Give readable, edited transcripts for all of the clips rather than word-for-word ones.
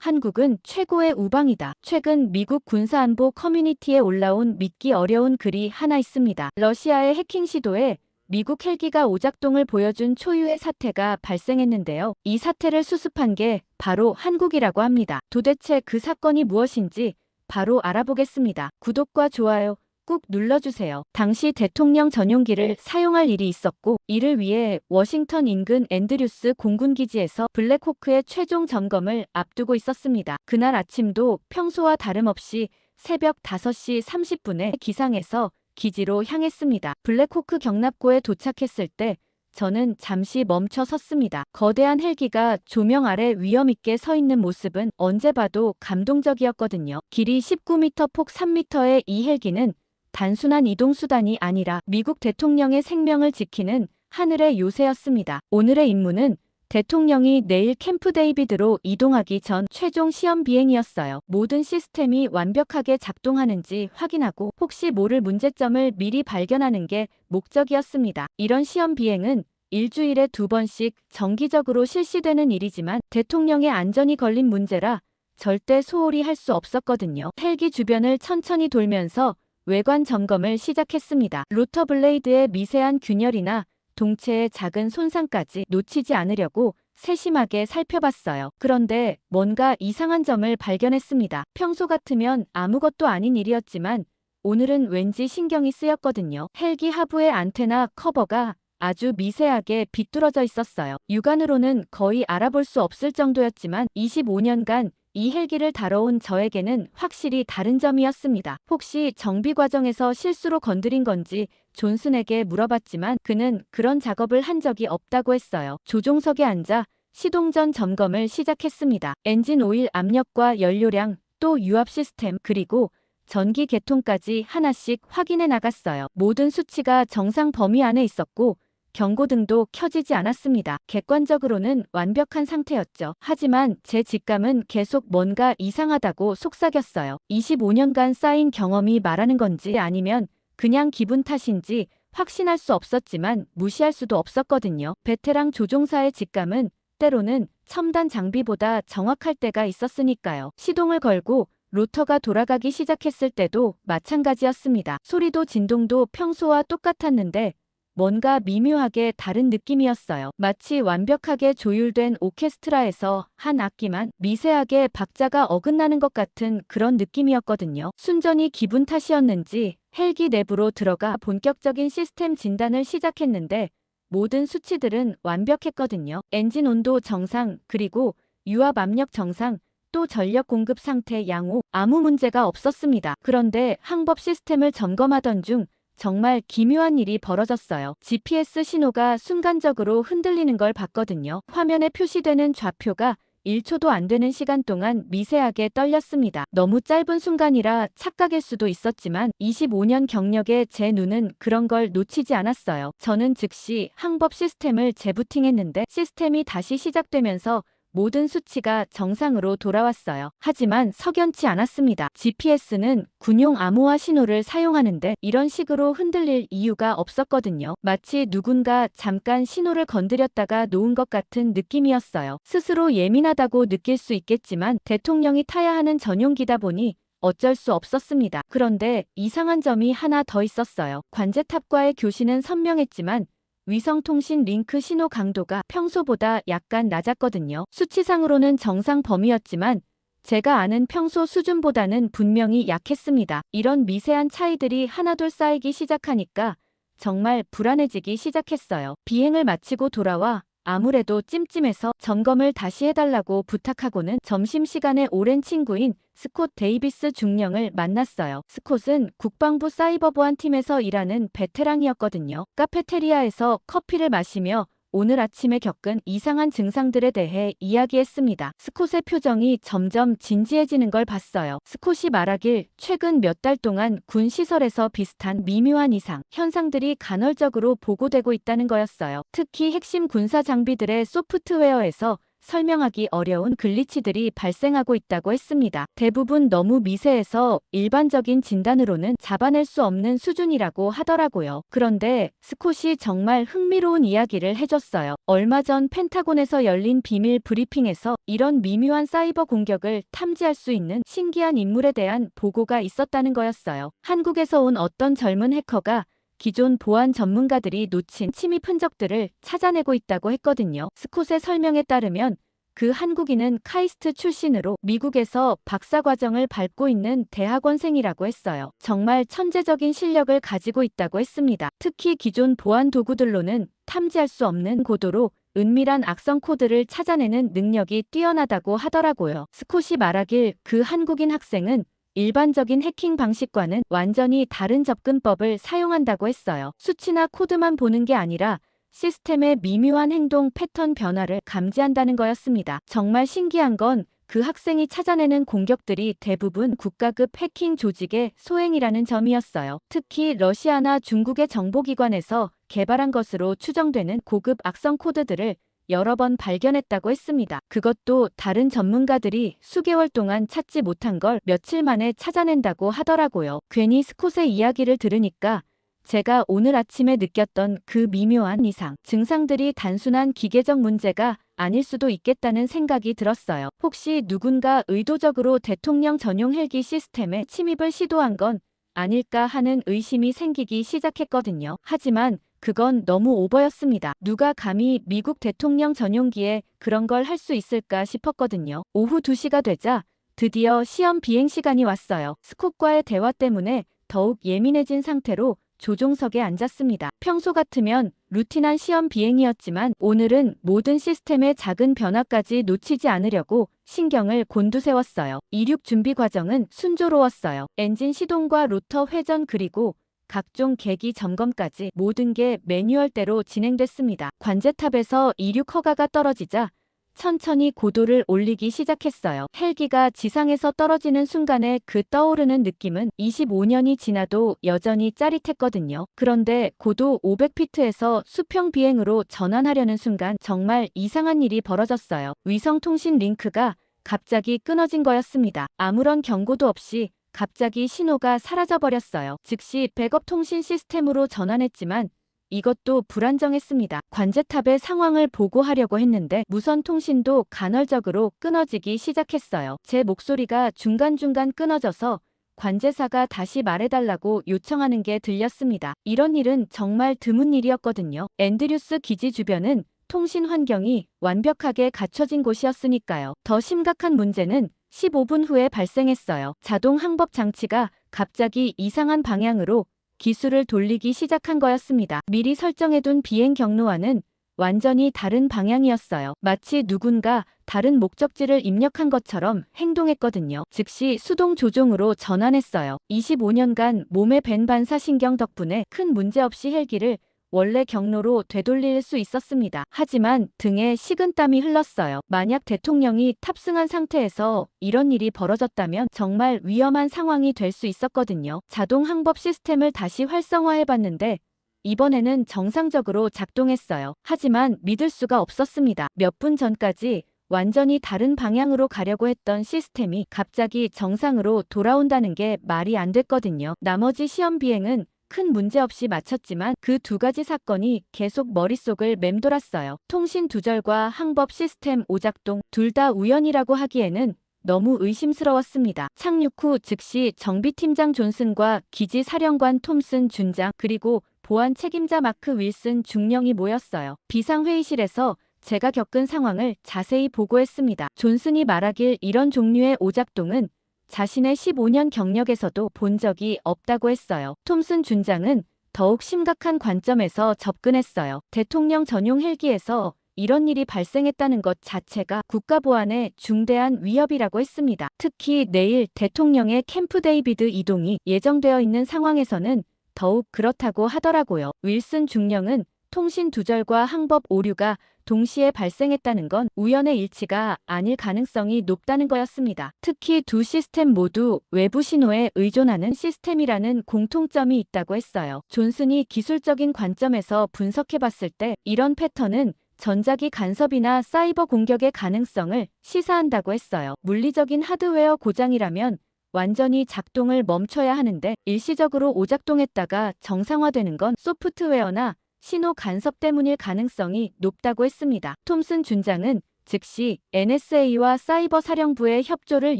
한국은 최고의 우방이다. 최근 미국 군사안보 커뮤니티에 올라온 믿기 어려운 글이 하나 있습니다. 러시아의 해킹 시도에 미국 헬기가 오작동을 보여준 초유의 사태가 발생했는데요. 이 사태를 수습한 게 바로 한국이라고 합니다. 도대체 그 사건이 무엇인지 바로 알아보겠습니다. 구독과 좋아요 꾹 눌러주세요. 당시 대통령 전용기를 사용할 일이 있었고, 이를 위해 워싱턴 인근 앤드류스 공군기지에서 블랙호크의 최종 점검을 앞두고 있었습니다. 그날 아침도 평소와 다름없이 새벽 5시 30분에 기상해서 기지로 향했습니다. 블랙호크 경납고에 도착했을 때 저는 잠시 멈춰 섰습니다. 거대한 헬기가 조명 아래 위험있게 서 있는 모습은 언제 봐도 감동적이었거든요. 길이 19m, 폭 3m의 이 헬기는 단순한 이동수단이 아니라 미국 대통령의 생명을 지키는 하늘의 요새였습니다. 오늘의 임무는 대통령이 내일 캠프 데이비드로 이동하기 전 최종 시험 비행이었어요. 모든 시스템이 완벽하게 작동하는지 확인하고 혹시 모를 문제점을 미리 발견하는 게 목적이었습니다. 이런 시험 비행은 일주일에 2번씩 정기적으로 실시되는 일이지만 대통령의 안전이 걸린 문제라 절대 소홀히 할 수 없었거든요. 헬기 주변을 천천히 돌면서 외관 점검을 시작했습니다. 로터 블레이드의 미세한 균열이나 동체의 작은 손상까지 놓치지 않으려고 세심하게 살펴봤어요. 그런데 뭔가 이상한 점을 발견했습니다. 평소 같으면 아무것도 아닌 일이었지만 오늘은 왠지 신경이 쓰였거든요. 헬기 하부의 안테나 커버가 아주 미세하게 비뚤어져 있었어요. 육안으로는 거의 알아볼 수 없을 정도였지만 25년간 이 헬기를 다뤄온 저에게는 확실히 다른 점이었습니다. 혹시 정비 과정에서 실수로 건드린 건지 존슨에게 물어봤지만 그는 그런 작업을 한 적이 없다고 했어요. 조종석에 앉아 시동 전 점검을 시작했습니다. 엔진 오일 압력과 연료량, 또 유압 시스템, 그리고 전기 개통까지 하나씩 확인해 나갔어요. 모든 수치가 정상 범위 안에 있었고 경고등도 켜지지 않았습니다. 객관적으로는 완벽한 상태였죠. 하지만 제 직감은 계속 뭔가 이상하다고 속삭였어요. 25년간 쌓인 경험이 말하는 건지 아니면 그냥 기분 탓인지 확신할 수 없었지만 무시할 수도 없었거든요. 베테랑 조종사의 직감은 때로는 첨단 장비보다 정확할 때가 있었으니까요. 시동을 걸고 로터가 돌아가기 시작했을 때도 마찬가지였습니다. 소리도 진동도 평소와 똑같았는데 뭔가 미묘하게 다른 느낌이었어요. 마치 완벽하게 조율된 오케스트라에서 한 악기만 미세하게 박자가 어긋나는 것 같은 그런 느낌이었거든요. 순전히 기분 탓이었는지 헬기 내부로 들어가 본격적인 시스템 진단을 시작했는데 모든 수치들은 완벽했거든요. 엔진 온도 정상, 그리고 유압 압력 정상, 또 전력 공급 상태 양호, 아무 문제가 없었습니다. 그런데 항법 시스템을 점검하던 중 정말 기묘한 일이 벌어졌어요. GPS 신호가 순간적으로 흔들리는 걸 봤거든요. 화면에 표시되는 좌표가 1초도 안 되는 시간 동안 미세하게 떨렸습니다. 너무 짧은 순간이라 착각일 수도 있었지만 25년 경력의 제 눈은 그런 걸 놓치지 않았어요. 저는 즉시 항법 시스템을 재부팅했는데 시스템이 다시 시작되면서 모든 수치가 정상으로 돌아왔어요. 하지만 석연치 않았습니다. GPS는 군용 암호화 신호를 사용하는데 이런 식으로 흔들릴 이유가 없었거든요. 마치 누군가 잠깐 신호를 건드렸다가 놓은 것 같은 느낌이었어요. 스스로 예민하다고 느낄 수 있겠지만 대통령이 타야 하는 전용기다 보니 어쩔 수 없었습니다. 그런데 이상한 점이 하나 더 있었어요. 관제탑과의 교신은 선명했지만 위성통신 링크 신호 강도가 평소보다 약간 낮았거든요. 수치상으로는 정상 범위였지만 제가 아는 평소 수준보다는 분명히 약했습니다. 이런 미세한 차이들이 하나둘 쌓이기 시작하니까 정말 불안해지기 시작했어요. 비행을 마치고 돌아와 아무래도 찜찜해서 점검을 다시 해달라고 부탁하고는 점심시간에 오랜 친구인 스콧 데이비스 중령을 만났어요. 스콧은 국방부 사이버 보안 팀에서 일하는 베테랑이었거든요. 카페테리아에서 커피를 마시며 오늘 아침에 겪은 이상한 증상들에 대해 이야기했습니다. 스콧의 표정이 점점 진지해지는 걸 봤어요. 스콧이 말하길 최근 몇 달 동안 군 시설에서 비슷한 미묘한 이상, 현상들이 간헐적으로 보고되고 있다는 거였어요. 특히 핵심 군사 장비들의 소프트웨어에서 설명하기 어려운 글리치들이 발생하고 있다고 했습니다. 대부분 너무 미세해서 일반적인 진단으로는 잡아낼 수 없는 수준이라고 하더라고요. 그런데 스콧이 정말 흥미로운 이야기를 해줬어요. 얼마 전 펜타곤에서 열린 비밀 브리핑에서 이런 미묘한 사이버 공격을 탐지할 수 있는 신기한 인물에 대한 보고가 있었다는 거였어요. 한국에서 온 어떤 젊은 해커가 기존 보안 전문가들이 놓친 침입 흔적들을 찾아내고 있다고 했거든요. 스콧의 설명에 따르면 그 한국인은 카이스트 출신으로 미국에서 박사 과정을 밟고 있는 대학원생이라고 했어요. 정말 천재적인 실력을 가지고 있다고 했습니다. 특히 기존 보안 도구들로는 탐지할 수 없는 고도로 은밀한 악성 코드를 찾아내는 능력이 뛰어나다고 하더라고요. 스콧이 말하길 그 한국인 학생은 일반적인 해킹 방식과는 완전히 다른 접근법을 사용한다고 했어요. 수치나 코드만 보는 게 아니라 시스템의 미묘한 행동 패턴 변화를 감지한다는 거였습니다. 정말 신기한 건 그 학생이 찾아내는 공격들이 대부분 국가급 해킹 조직의 소행이라는 점이었어요. 특히 러시아나 중국의 정보기관에서 개발한 것으로 추정되는 고급 악성 코드들을 여러 번 발견했다고 했습니다. 그것도 다른 전문가들이 수개월 동안 찾지 못한 걸 며칠 만에 찾아낸다고 하더라고요. 괜히 스콧의 이야기를 들으니까 제가 오늘 아침에 느꼈던 그 미묘한 이상, 증상들이 단순한 기계적 문제가 아닐 수도 있겠다는 생각이 들었어요. 혹시 누군가 의도적으로 대통령 전용 헬기 시스템에 침입을 시도한 건 아닐까 하는 의심이 생기기 시작했거든요. 하지만 그건 너무 오버였습니다. 누가 감히 미국 대통령 전용기에 그런 걸 할 수 있을까 싶었거든요. 오후 2시가 되자 드디어 시험 비행 시간이 왔어요. 스콧과의 대화 때문에 더욱 예민해진 상태로 조종석에 앉았습니다. 평소 같으면 루틴한 시험 비행이었지만 오늘은 모든 시스템의 작은 변화까지 놓치지 않으려고 신경을 곤두세웠어요. 이륙 준비 과정은 순조로웠어요. 엔진 시동과 로터 회전 그리고 각종 계기 점검까지 모든 게 매뉴얼대로 진행됐습니다. 관제탑에서 이륙 허가가 떨어지자 천천히 고도를 올리기 시작했어요. 헬기가 지상에서 떨어지는 순간에 그 떠오르는 느낌은 25년이 지나도 여전히 짜릿했거든요. 그런데 고도 500피트에서 수평 비행으로 전환하려는 순간 정말 이상한 일이 벌어졌어요. 위성통신 링크가 갑자기 끊어진 거였습니다. 아무런 경고도 없이 갑자기 신호가 사라져버렸어요. 즉시 백업 통신 시스템으로 전환했지만 이것도 불안정했습니다. 관제탑의 상황을 보고하려고 했는데 무선 통신도 간헐적으로 끊어지기 시작했어요. 제 목소리가 중간중간 끊어져서 관제사가 다시 말해달라고 요청하는 게 들렸습니다. 이런 일은 정말 드문 일이었거든요. 앤드류스 기지 주변은 통신 환경이 완벽하게 갖춰진 곳이었으니까요. 더 심각한 문제는 15분 후에 발생했어요. 자동 항법 장치가 갑자기 이상한 방향으로 기술을 돌리기 시작한 거였습니다. 미리 설정해둔 비행 경로와는 완전히 다른 방향이었어요. 마치 누군가 다른 목적지를 입력한 것처럼 행동했거든요. 즉시 수동 조종으로 전환했어요. 25년간 몸에 밴 반사신경 덕분에 큰 문제 없이 헬기를 원래 경로로 되돌릴 수 있었습니다. 하지만 등에 식은땀이 흘렀어요. 만약 대통령이 탑승한 상태에서 이런 일이 벌어졌다면 정말 위험한 상황이 될 수 있었거든요. 자동 항법 시스템을 다시 활성화해봤는데 이번에는 정상적으로 작동했어요. 하지만 믿을 수가 없었습니다. 몇 분 전까지 완전히 다른 방향으로 가려고 했던 시스템이 갑자기 정상으로 돌아온다는 게 말이 안 됐거든요. 나머지 시험 비행은 큰 문제 없이 마쳤지만 그 두 가지 사건이 계속 머릿속을 맴돌았어요. 통신 두절과 항법 시스템 오작동 둘 다 우연이라고 하기에는 너무 의심스러웠습니다. 착륙 후 즉시 정비팀장 존슨과 기지 사령관 톰슨 준장 그리고 보안 책임자 마크 윌슨 중령이 모였어요. 비상회의실에서 제가 겪은 상황을 자세히 보고했습니다. 존슨이 말하길 이런 종류의 오작동은 자신의 15년 경력에서도 본 적이 없다고 했어요. 톰슨 준장은 더욱 심각한 관점에서 접근했어요. 대통령 전용 헬기에서 이런 일이 발생했다는 것 자체가 국가보안에 중대한 위협이라고 했습니다. 특히 내일 대통령의 캠프 데이비드 이동이 예정되어 있는 상황에서는 더욱 그렇다고 하더라고요. 윌슨 중령은 통신 두절과 항법 오류가 동시에 발생했다는 건 우연의 일치가 아닐 가능성이 높다는 거였습니다. 특히 두 시스템 모두 외부 신호에 의존하는 시스템이라는 공통점이 있다고 했어요. 존슨이 기술적인 관점에서 분석해봤을 때 이런 패턴은 전자기 간섭이나 사이버 공격의 가능성을 시사한다고 했어요. 물리적인 하드웨어 고장이라면 완전히 작동을 멈춰야 하는데 일시적으로 오작동했다가 정상화되는 건 소프트웨어나 신호 간섭 때문일 가능성이 높다고 했습니다. 톰슨 준장은 즉시 NSA와 사이버 사령부에 협조를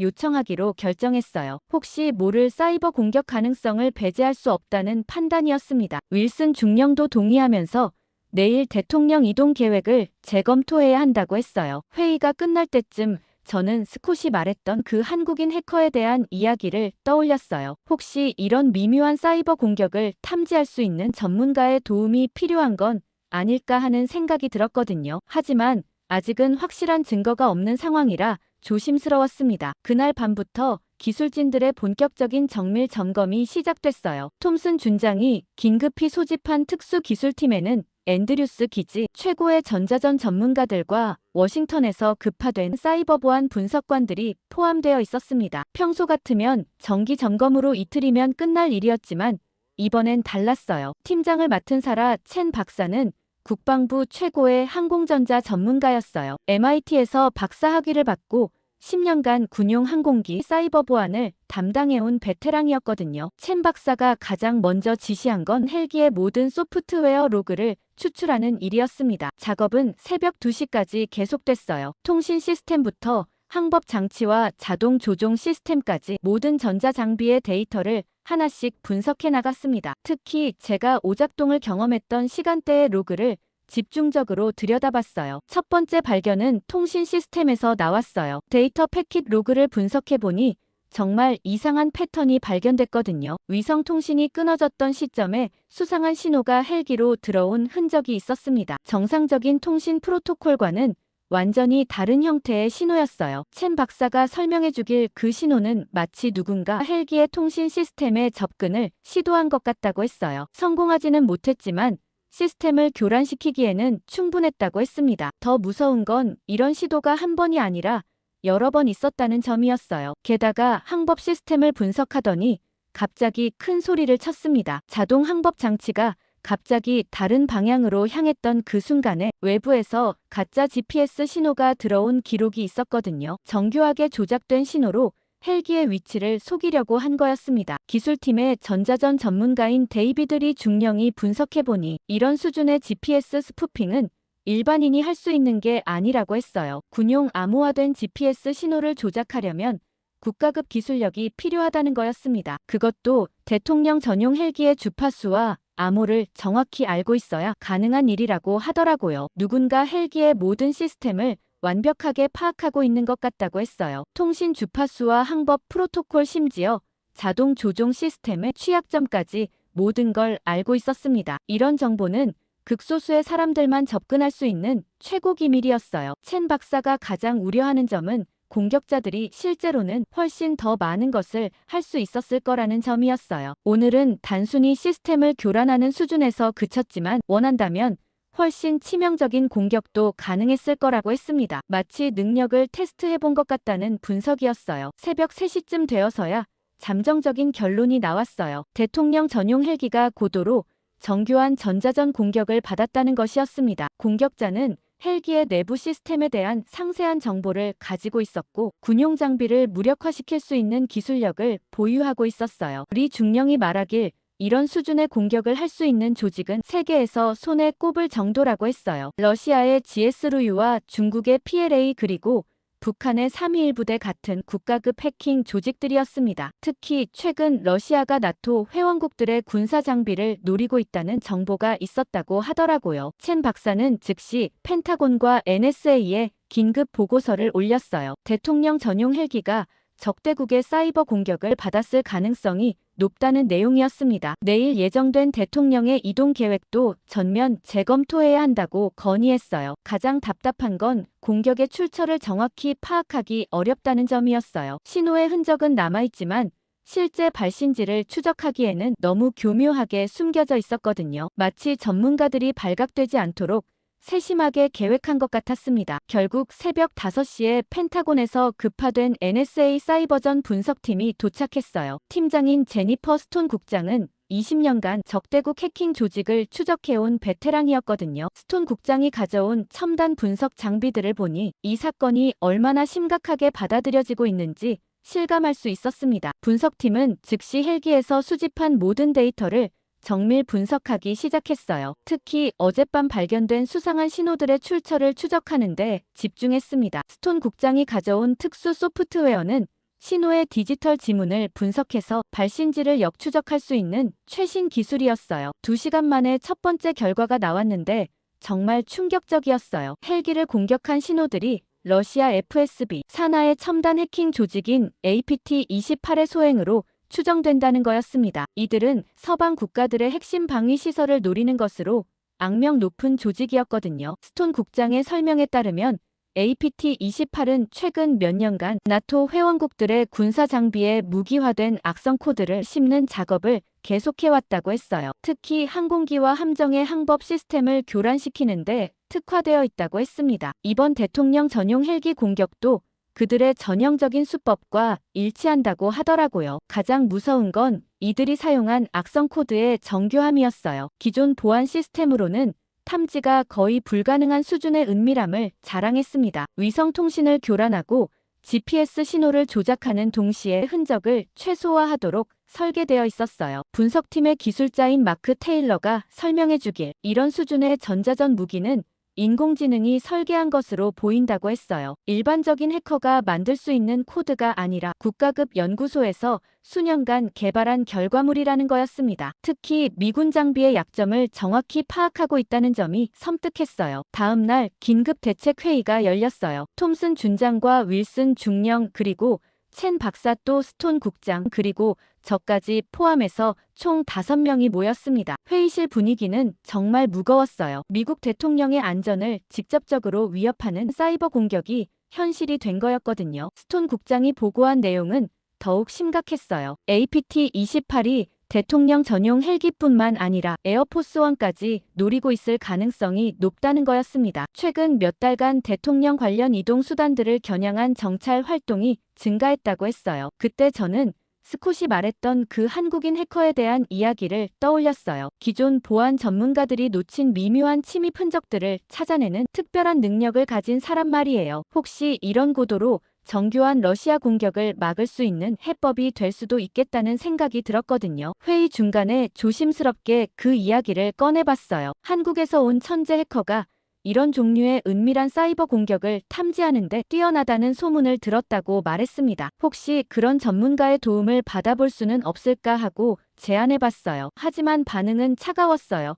요청하기로 결정했어요. 혹시 모를 사이버 공격 가능성을 배제할 수 없다는 판단이었습니다. 윌슨 중령도 동의하면서 내일 대통령 이동 계획을 재검토해야 한다고 했어요. 회의가 끝날 때쯤 저는 스콧이 말했던 그 한국인 해커에 대한 이야기를 떠올렸어요. 혹시 이런 미묘한 사이버 공격을 탐지할 수 있는 전문가의 도움이 필요한 건 아닐까 하는 생각이 들었거든요. 하지만 아직은 확실한 증거가 없는 상황이라 조심스러웠습니다. 그날 밤부터 기술진들의 본격적인 정밀 점검이 시작됐어요. 톰슨 준장이 긴급히 소집한 특수기술팀에는 앤드류스 기지 최고의 전자전 전문가들과 워싱턴에서 급파된 사이버 보안 분석관들이 포함되어 있었습니다. 평소 같으면 정기 점검으로 이틀이면 끝날 일이었지만 이번엔 달랐어요. 팀장을 맡은 사라 첸 박사는 국방부 최고의 항공전자 전문가였어요. MIT에서 박사 학위를 받고 10년간 군용 항공기 사이버 보안을 담당해온 베테랑이었거든요. 첸 박사가 가장 먼저 지시한 건 헬기의 모든 소프트웨어 로그를 추출하는 일이었습니다. 작업은 새벽 2시까지 계속됐어요. 통신 시스템부터 항법 장치와 자동 조종 시스템까지 모든 전자장비의 데이터를 하나씩 분석해 나갔습니다. 특히 제가 오작동을 경험했던 시간대의 로그를 집중적으로 들여다봤어요. 첫 번째 발견은 통신 시스템에서 나왔어요. 데이터 패킷 로그를 분석해보니 정말 이상한 패턴이 발견됐거든요. 위성 통신이 끊어졌던 시점에 수상한 신호가 헬기로 들어온 흔적이 있었습니다. 정상적인 통신 프로토콜과는 완전히 다른 형태의 신호였어요. 첸 박사가 설명해주길 그 신호는 마치 누군가 헬기의 통신 시스템에 접근을 시도한 것 같다고 했어요. 성공하지는 못했지만 시스템을 교란시키기에는 충분했다고 했습니다. 더 무서운 건 이런 시도가 한 번이 아니라 여러 번 있었다는 점이었어요. 게다가 항법 시스템을 분석하더니 갑자기 큰 소리를 쳤습니다. 자동 항법 장치가 갑자기 다른 방향으로 향했던 그 순간에 외부에서 가짜 GPS 신호가 들어온 기록이 있었거든요. 정교하게 조작된 신호로 헬기의 위치를 속이려고 한 거였습니다. 기술팀의 전자전 전문가인 데이비드 리 중령이 분석해보니 이런 수준의 GPS 스푸핑은 일반인이 할 수 있는 게 아니라고 했어요. 군용 암호화된 GPS 신호를 조작하려면 국가급 기술력이 필요하다는 거였습니다. 그것도 대통령 전용 헬기의 주파수와 암호를 정확히 알고 있어야 가능한 일이라고 하더라고요. 누군가 헬기의 모든 시스템을 완벽하게 파악하고 있는 것 같다고 했어요. 통신 주파수와 항법 프로토콜 심지어 자동 조종 시스템의 취약점까지 모든 걸 알고 있었습니다. 이런 정보는 극소수의 사람들만 접근할 수 있는 최고 기밀이었어요. 첸 박사가 가장 우려하는 점은 공격자들이 실제로는 훨씬 더 많은 것을 할 수 있었을 거라는 점이었어요. 오늘은 단순히 시스템을 교란하는 수준에서 그쳤지만 원한다면 훨씬 치명적인 공격도 가능했을 거라고 했습니다. 마치 능력을 테스트해본 것 같다는 분석이었어요. 새벽 3시쯤 되어서야 잠정적인 결론이 나왔어요. 대통령 전용 헬기가 고도로 정교한 전자전 공격을 받았다는 것이었습니다. 공격자는 헬기의 내부 시스템에 대한 상세한 정보를 가지고 있었고 군용 장비를 무력화시킬 수 있는 기술력을 보유하고 있었어요. 리 중령이 말하길 이런 수준의 공격을 할 수 있는 조직은 세계에서 손에 꼽을 정도라고 했어요. 러시아의 GSLU와 중국의 PLA 그리고 북한의 3.21부대 같은 국가급 해킹 조직들이었습니다. 특히 최근 러시아가 나토 회원국들의 군사 장비를 노리고 있다는 정보가 있었다고 하더라고요. 첸 박사는 즉시 펜타곤과 NSA에 긴급 보고서를 올렸어요. 대통령 전용 헬기가 적대국의 사이버 공격을 받았을 가능성이 높다는 내용이었습니다. 내일 예정된 대통령의 이동 계획도 전면 재검토해야 한다고 건의했어요. 가장 답답한 건 공격의 출처를 정확히 파악하기 어렵다는 점이었어요. 신호의 흔적은 남아있지만 실제 발신지를 추적하기에는 너무 교묘하게 숨겨져 있었거든요. 마치 전문가들이 발각되지 않도록 세심하게 계획한 것 같았습니다. 결국 새벽 5시에 펜타곤에서 급파된 NSA 사이버전 분석팀이 도착했어요. 팀장인 제니퍼 스톤 국장은 20년간 적대국 해킹 조직을 추적해온 베테랑이었거든요. 스톤 국장이 가져온 첨단 분석 장비들을 보니 이 사건이 얼마나 심각하게 받아들여지고 있는지 실감할 수 있었습니다. 분석팀은 즉시 헬기에서 수집한 모든 데이터를 정밀 분석하기 시작했어요. 특히 어젯밤 발견된 수상한 신호들의 출처를 추적하는 데 집중했습니다. 스톤 국장이 가져온 특수 소프트웨어는 신호의 디지털 지문을 분석해서 발신지를 역추적할 수 있는 최신 기술이었어요. 2시간 만에 첫 번째 결과가 나왔는데 정말 충격적이었어요. 헬기를 공격한 신호들이 러시아 FSB 산하의 첨단 해킹 조직인 APT-28의 소행으로 추정된다는 거였습니다. 이들은 서방 국가들의 핵심 방위 시설을 노리는 것으로 악명 높은 조직이었거든요. 스톤 국장의 설명에 따르면 APT-28은 최근 몇 년간 나토 회원국들의 군사 장비에 무기화된 악성 코드를 심는 작업을 계속해왔다고 했어요. 특히 항공기와 함정의 항법 시스템을 교란시키는데 특화되어 있다고 했습니다. 이번 대통령 전용 헬기 공격도 그들의 전형적인 수법과 일치한다고 하더라고요. 가장 무서운 건 이들이 사용한 악성 코드의 정교함이었어요. 기존 보안 시스템으로는 탐지가 거의 불가능한 수준의 은밀함을 자랑했습니다. 위성 통신을 교란하고 GPS 신호를 조작하는 동시에 흔적을 최소화하도록 설계되어 있었어요. 분석팀의 기술자인 마크 테일러가 설명해주길 이런 수준의 전자전 무기는 인공지능이 설계한 것으로 보인다고 했어요. 일반적인 해커가 만들 수 있는 코드가 아니라 국가급 연구소에서 수년간 개발한 결과물이라는 거였습니다. 특히 미군 장비의 약점을 정확히 파악하고 있다는 점이 섬뜩했어요. 다음 날 긴급 대책 회의가 열렸어요. 톰슨 준장과 윌슨 중령 그리고 첸 박사 또 스톤 국장 그리고 저까지 포함해서 총 5명이 모였습니다. 회의실 분위기는 정말 무거웠어요. 미국 대통령의 안전을 직접적으로 위협하는 사이버 공격이 현실이 된 거였거든요. 스톤 국장이 보고한 내용은 더욱 심각했어요. APT-28이 대통령 전용 헬기뿐만 아니라 에어포스원까지 노리고 있을 가능성이 높다는 거였습니다. 최근 몇 달간 대통령 관련 이동 수단들을 겨냥한 정찰 활동이 증가했다고 했어요. 그때 저는 스콧이 말했던 그 한국인 해커에 대한 이야기를 떠올렸어요. 기존 보안 전문가들이 놓친 미묘한 침입 흔적들을 찾아내는 특별한 능력을 가진 사람 말이에요. 혹시 이런 고도로 정교한 러시아 공격을 막을 수 있는 해법이 될 수도 있겠다는 생각이 들었거든요. 회의 중간에 조심스럽게 그 이야기를 꺼내봤어요. 한국에서 온 천재 해커가 이런 종류의 은밀한 사이버 공격을 탐지하는데 뛰어나다는 소문을 들었다고 말했습니다. 혹시 그런 전문가의 도움을 받아볼 수는 없을까 하고 제안해봤어요. 하지만 반응은 차가웠어요.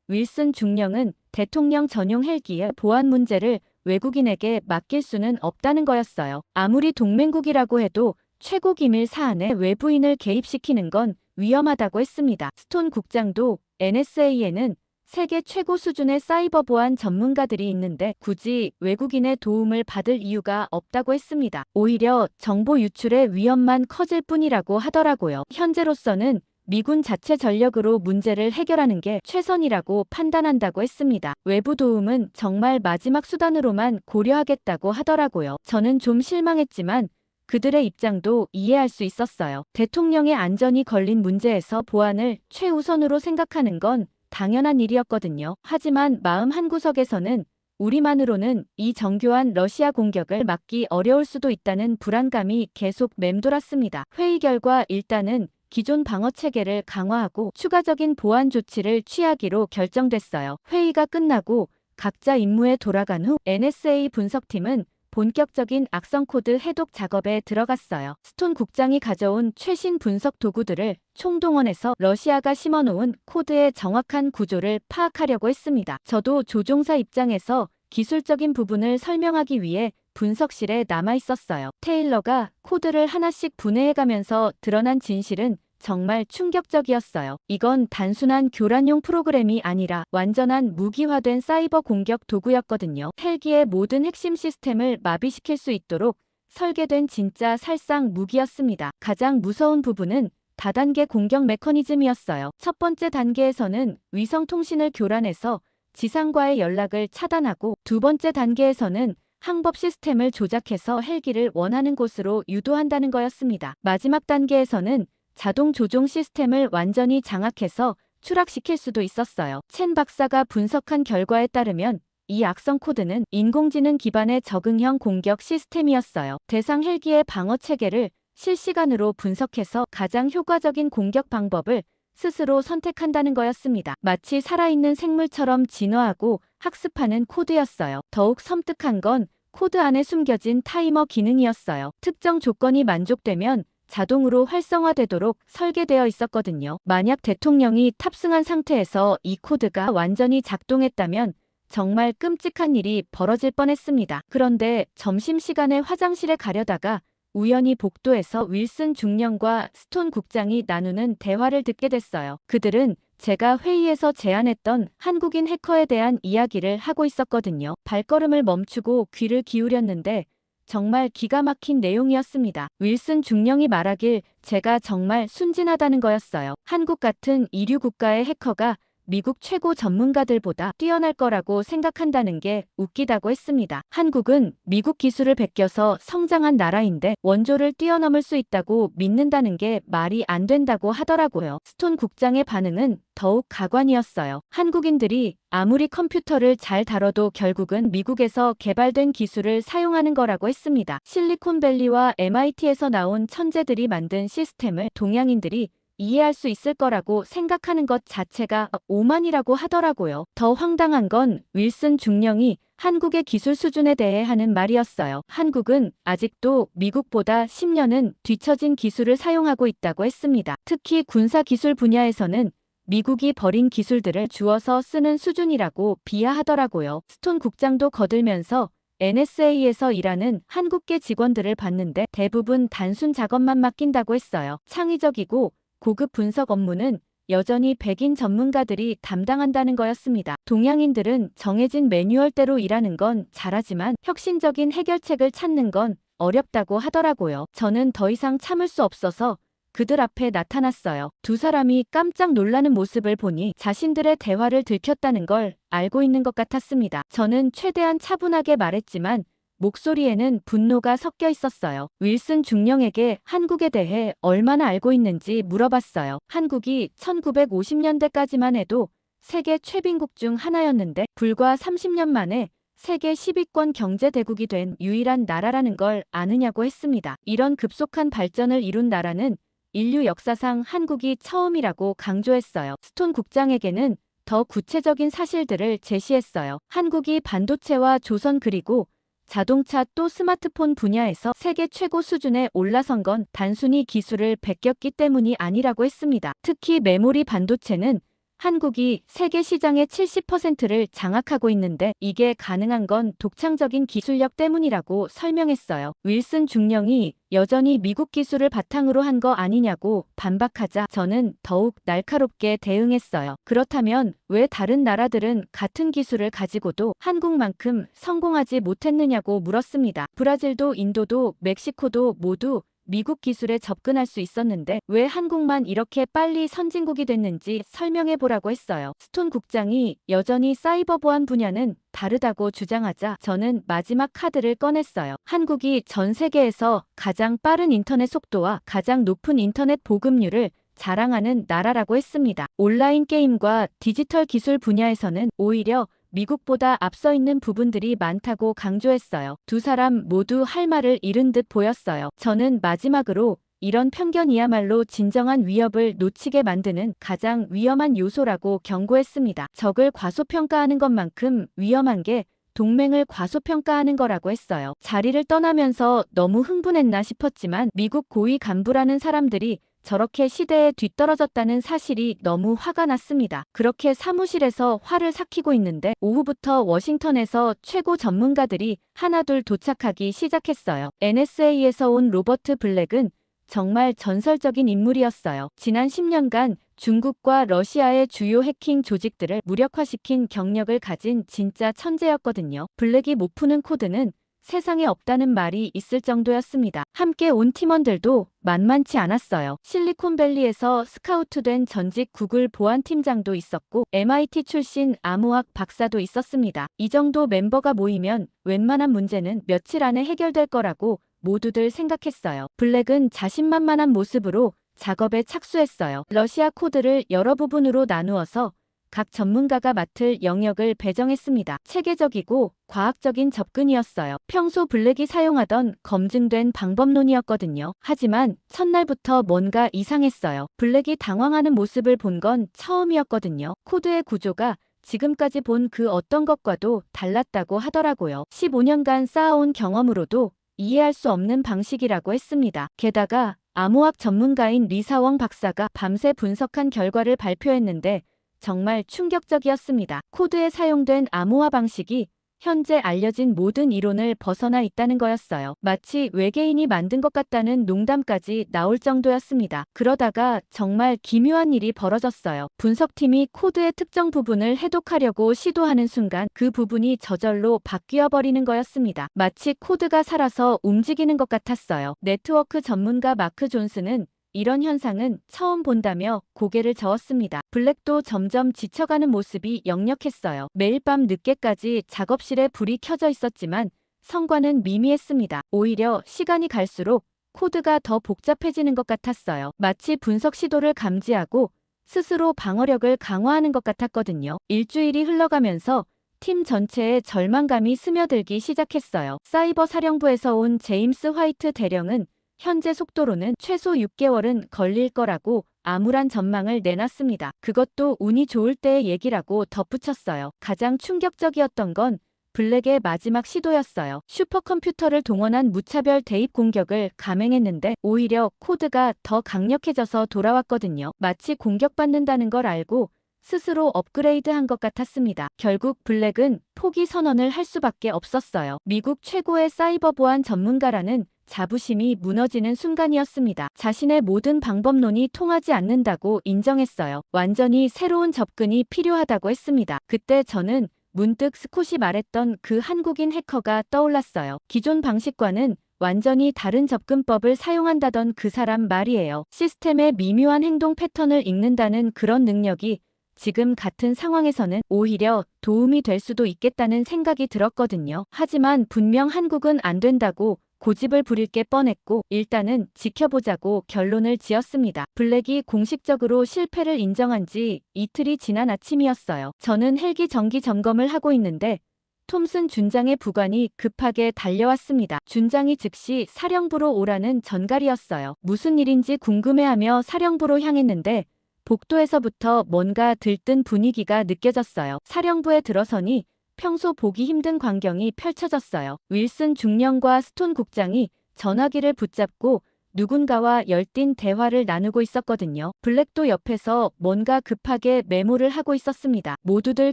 윌슨 중령은 대통령 전용 헬기의 보안 문제를 외국인에게 맡길 수는 없다는 거였어요. 아무리 동맹국이라고 해도 최고 기밀 사안에 외부인을 개입시키는 건 위험하다고 했습니다. 스톤 국장도 NSA에는 세계 최고 수준의 사이버 보안 전문가들이 있는데 굳이 외국인의 도움을 받을 이유가 없다고 했습니다. 오히려 정보 유출의 위험만 커질 뿐이라고 하더라고요. 현재로서는 미군 자체 전력으로 문제를 해결하는 게 최선이라고 판단한다고 했습니다. 외부 도움은 정말 마지막 수단으로만 고려하겠다고 하더라고요. 저는 좀 실망했지만 그들의 입장도 이해할 수 있었어요. 대통령의 안전이 걸린 문제에서 보안을 최우선으로 생각하는 건 당연한 일이었거든요. 하지만 마음 한구석에서는 우리만으로는 이 정교한 러시아 공격을 막기 어려울 수도 있다는 불안감이 계속 맴돌았습니다. 회의 결과 일단은 기존 방어 체계를 강화하고 추가적인 보안 조치를 취하기로 결정됐어요. 회의가 끝나고 각자 임무에 돌아간 후 NSA 분석팀은 본격적인 악성 코드 해독 작업에 들어갔어요. 스톤 국장이 가져온 최신 분석 도구들을 총동원해서 러시아가 심어놓은 코드의 정확한 구조를 파악하려고 했습니다. 저도 조종사 입장에서 기술적인 부분을 설명하기 위해 분석실에 남아 있었어요. 테일러가 코드를 하나씩 분해해가면서 드러난 진실은 정말 충격적이었어요. 이건 단순한 교란용 프로그램이 아니라 완전한 무기화된 사이버 공격 도구였거든요. 헬기의 모든 핵심 시스템을 마비시킬 수 있도록 설계된 진짜 살상 무기였습니다. 가장 무서운 부분은 다단계 공격 메커니즘이었어요. 첫 번째 단계에서는 위성 통신을 교란해서 지상과의 연락을 차단하고 두 번째 단계에서는 항법 시스템을 조작해서 헬기를 원하는 곳으로 유도한다는 거였습니다. 마지막 단계에서는 자동 조종 시스템을 완전히 장악해서 추락시킬 수도 있었어요. 첸 박사가 분석한 결과에 따르면 이 악성 코드는 인공지능 기반의 적응형 공격 시스템이었어요. 대상 헬기의 방어 체계를 실시간으로 분석해서 가장 효과적인 공격 방법을 스스로 선택한다는 거였습니다. 마치 살아있는 생물처럼 진화하고 학습하는 코드였어요. 더욱 섬뜩한 건 코드 안에 숨겨진 타이머 기능이었어요. 특정 조건이 만족되면 자동으로 활성화되도록 설계되어 있었거든요. 만약 대통령이 탑승한 상태에서 이 코드가 완전히 작동했다면 정말 끔찍한 일이 벌어질 뻔했습니다. 그런데 점심시간에 화장실에 가려다가 우연히 복도에서 윌슨 중령과 스톤 국장이 나누는 대화를 듣게 됐어요. 그들은 제가 회의에서 제안했던 한국인 해커에 대한 이야기를 하고 있었거든요. 발걸음을 멈추고 귀를 기울였는데 정말 기가 막힌 내용이었습니다. 윌슨 중령이 말하길 제가 정말 순진하다는 거였어요. 한국 같은 이류 국가의 해커가 미국 최고 전문가들보다 뛰어날 거라고 생각한다는 게 웃기다고 했습니다. 한국은 미국 기술을 베껴서 성장한 나라인데 원조를 뛰어넘을 수 있다고 믿는다는 게 말이 안 된다고 하더라고요. 스톤 국장의 반응은 더욱 가관이었어요. 한국인들이 아무리 컴퓨터를 잘 다뤄도 결국은 미국에서 개발된 기술을 사용하는 거라고 했습니다. 실리콘밸리와 MIT에서 나온 천재들이 만든 시스템을 동양인들이 이해할 수 있을 거라고 생각하는 것 자체가 오만이라고 하더라고요. 더 황당한 건 윌슨 중령이 한국의 기술 수준에 대해 하는 말이었어요. 한국은 아직도 미국보다 10년은 뒤처진 기술을 사용하고 있다고 했습니다. 특히 군사기술 분야에서는 미국이 버린 기술들을 주워서 쓰는 수준이라고 비하하더라고요. 스톤 국장도 거들면서 NSA에서 일하는 한국계 직원들을 봤는데 대부분 단순 작업만 맡긴다고 했어요. 창의적이고 고급 분석 업무는 여전히 백인 전문가들이 담당한다는 거였습니다. 동양인들은 정해진 매뉴얼대로 일하는 건 잘하지만 혁신적인 해결책을 찾는 건 어렵다고 하더라고요. 저는 더 이상 참을 수 없어서 그들 앞에 나타났어요. 두 사람이 깜짝 놀라는 모습을 보니 자신들의 대화를 들켰다는 걸 알고 있는 것 같았습니다. 저는 최대한 차분하게 말했지만 목소리에는 분노가 섞여 있었어요. 윌슨 중령에게 한국에 대해 얼마나 알고 있는지 물어봤어요. 한국이 1950년대까지만 해도 세계 최빈국 중 하나였는데 불과 30년 만에 세계 10위권 경제대국이 된 유일한 나라라는 걸 아느냐고 했습니다. 이런 급속한 발전을 이룬 나라는 인류 역사상 한국이 처음이라고 강조했어요. 스톤 국장에게는 더 구체적인 사실들을 제시했어요. 한국이 반도체와 조선 그리고 자동차 또 스마트폰 분야에서 세계 최고 수준에 올라선 건 단순히 기술을 베꼈기 때문이 아니라고 했습니다. 특히 메모리 반도체는 한국이 세계 시장의 70%를 장악하고 있는데 이게 가능한 건 독창적인 기술력 때문이라고 설명했어요. 윌슨 중령이 여전히 미국 기술을 바탕으로 한 거 아니냐고 반박하자 저는 더욱 날카롭게 대응했어요. 그렇다면 왜 다른 나라들은 같은 기술을 가지고도 한국만큼 성공하지 못했느냐고 물었습니다. 브라질도 인도도 멕시코도 모두 미국 기술에 접근할 수 있었는데 왜 한국만 이렇게 빨리 선진국이 됐는지 설명해보라고 했어요. 스톤 국장이 여전히 사이버 보안 분야는 다르다고 주장하자 저는 마지막 카드를 꺼냈어요. 한국이 전 세계에서 가장 빠른 인터넷 속도와 가장 높은 인터넷 보급률을 자랑하는 나라라고 했습니다. 온라인 게임과 디지털 기술 분야에서는 오히려 미국보다 앞서 있는 부분들이 많다고 강조했어요. 두 사람 모두 할 말을 잃은 듯 보였어요. 저는 마지막으로 이런 편견이야말로 진정한 위협을 놓치게 만드는 가장 위험한 요소라고 경고했습니다. 적을 과소평가하는 것만큼 위험한 게 동맹을 과소평가하는 거라고 했어요. 자리를 떠나면서 너무 흥분했나 싶었지만 미국 고위 간부라는 사람들이 저렇게 시대에 뒤떨어졌다는 사실이 너무 화가 났습니다. 그렇게 사무실에서 화를 삭히고 있는데 오후부터 워싱턴에서 최고 전문가들이 하나둘 도착하기 시작했어요. NSA에서 온 로버트 블랙은 정말 전설적인 인물이었어요. 지난 10년간 중국과 러시아의 주요 해킹 조직들을 무력화시킨 경력을 가진 진짜 천재였거든요. 블랙이 못 푸는 코드는 세상에 없다는 말이 있을 정도였습니다. 함께 온 팀원들도 만만치 않았어요. 실리콘밸리에서 스카우트된 전직 구글 보안팀장도 있었고 MIT 출신 암호학 박사도 있었습니다. 이 정도 멤버가 모이면 웬만한 문제는 며칠 안에 해결될 거라고 모두들 생각했어요. 블랙은 자신만만한 모습으로 작업에 착수했어요. 러시아 코드를 여러 부분으로 나누어서 각 전문가가 맡을 영역을 배정했습니다. 체계적이고 과학적인 접근이었어요. 평소 블랙이 사용하던 검증된 방법론이었거든요. 하지만 첫날부터 뭔가 이상했어요. 블랙이 당황하는 모습을 본 건 처음이었거든요. 코드의 구조가 지금까지 본 그 어떤 것과도 달랐다고 하더라고요. 15년간 쌓아온 경험으로도 이해할 수 없는 방식이라고 했습니다. 게다가 암호학 전문가인 리사웡 박사가 밤새 분석한 결과를 발표했는데 정말 충격적이었습니다. 코드에 사용된 암호화 방식이 현재 알려진 모든 이론을 벗어나 있다는 거였어요. 마치 외계인이 만든 것 같다는 농담까지 나올 정도였습니다. 그러다가 정말 기묘한 일이 벌어졌어요. 분석팀이 코드의 특정 부분을 해독하려고 시도하는 순간 그 부분이 저절로 바뀌어 버리는 거였습니다. 마치 코드가 살아서 움직이는 것 같았어요. 네트워크 전문가 마크 존슨은 이런 현상은 처음 본다며 고개를 저었습니다. 블랙도 점점 지쳐가는 모습이 역력했어요. 매일 밤 늦게까지 작업실에 불이 켜져 있었지만 성과는 미미했습니다. 오히려 시간이 갈수록 코드가 더 복잡해지는 것 같았어요. 마치 분석 시도를 감지하고 스스로 방어력을 강화하는 것 같았거든요. 일주일이 흘러가면서 팀 전체에 절망감이 스며들기 시작했어요. 사이버 사령부에서 온 제임스 화이트 대령은 현재 속도로는 최소 6개월은 걸릴 거라고 암울한 전망을 내놨습니다. 그것도 운이 좋을 때의 얘기라고 덧붙였어요. 가장 충격적이었던 건 블랙의 마지막 시도였어요. 슈퍼컴퓨터를 동원한 무차별 대입 공격을 감행했는데 오히려 코드가 더 강력해져서 돌아왔거든요. 마치 공격받는다는 걸 알고 스스로 업그레이드한 것 같았습니다. 결국 블랙은 포기 선언을 할 수밖에 없었어요. 미국 최고의 사이버 보안 전문가라는 자부심이 무너지는 순간이었습니다. 자신의 모든 방법론이 통하지 않는다고 인정했어요. 완전히 새로운 접근이 필요하다고 했습니다. 그때 저는 문득 스콧이 말했던 그 한국인 해커가 떠올랐어요. 기존 방식과는 완전히 다른 접근법을 사용한다던 그 사람 말이에요. 시스템의 미묘한 행동 패턴을 읽는다는 그런 능력이 지금 같은 상황에서는 오히려 도움이 될 수도 있겠다는 생각이 들었거든요. 하지만 분명 한국은 안 된다고 고집을 부릴 게 뻔했고 일단은 지켜보자고 결론을 지었습니다. 블랙이 공식적으로 실패를 인정한 지 이틀이 지난 아침이었어요. 저는 헬기 정기 점검을 하고 있는데 톰슨 준장의 부관이 급하게 달려왔습니다. 준장이 즉시 사령부로 오라는 전갈이었어요. 무슨 일인지 궁금해하며 사령부로 향했는데 복도에서부터 뭔가 들뜬 분위기가 느껴졌어요. 사령부에 들어서니 평소 보기 힘든 광경이 펼쳐졌어요. 윌슨 중령과 스톤 국장이 전화기를 붙잡고 누군가와 열띤 대화를 나누고 있었거든요. 블랙도 옆에서 뭔가 급하게 메모를 하고 있었습니다. 모두들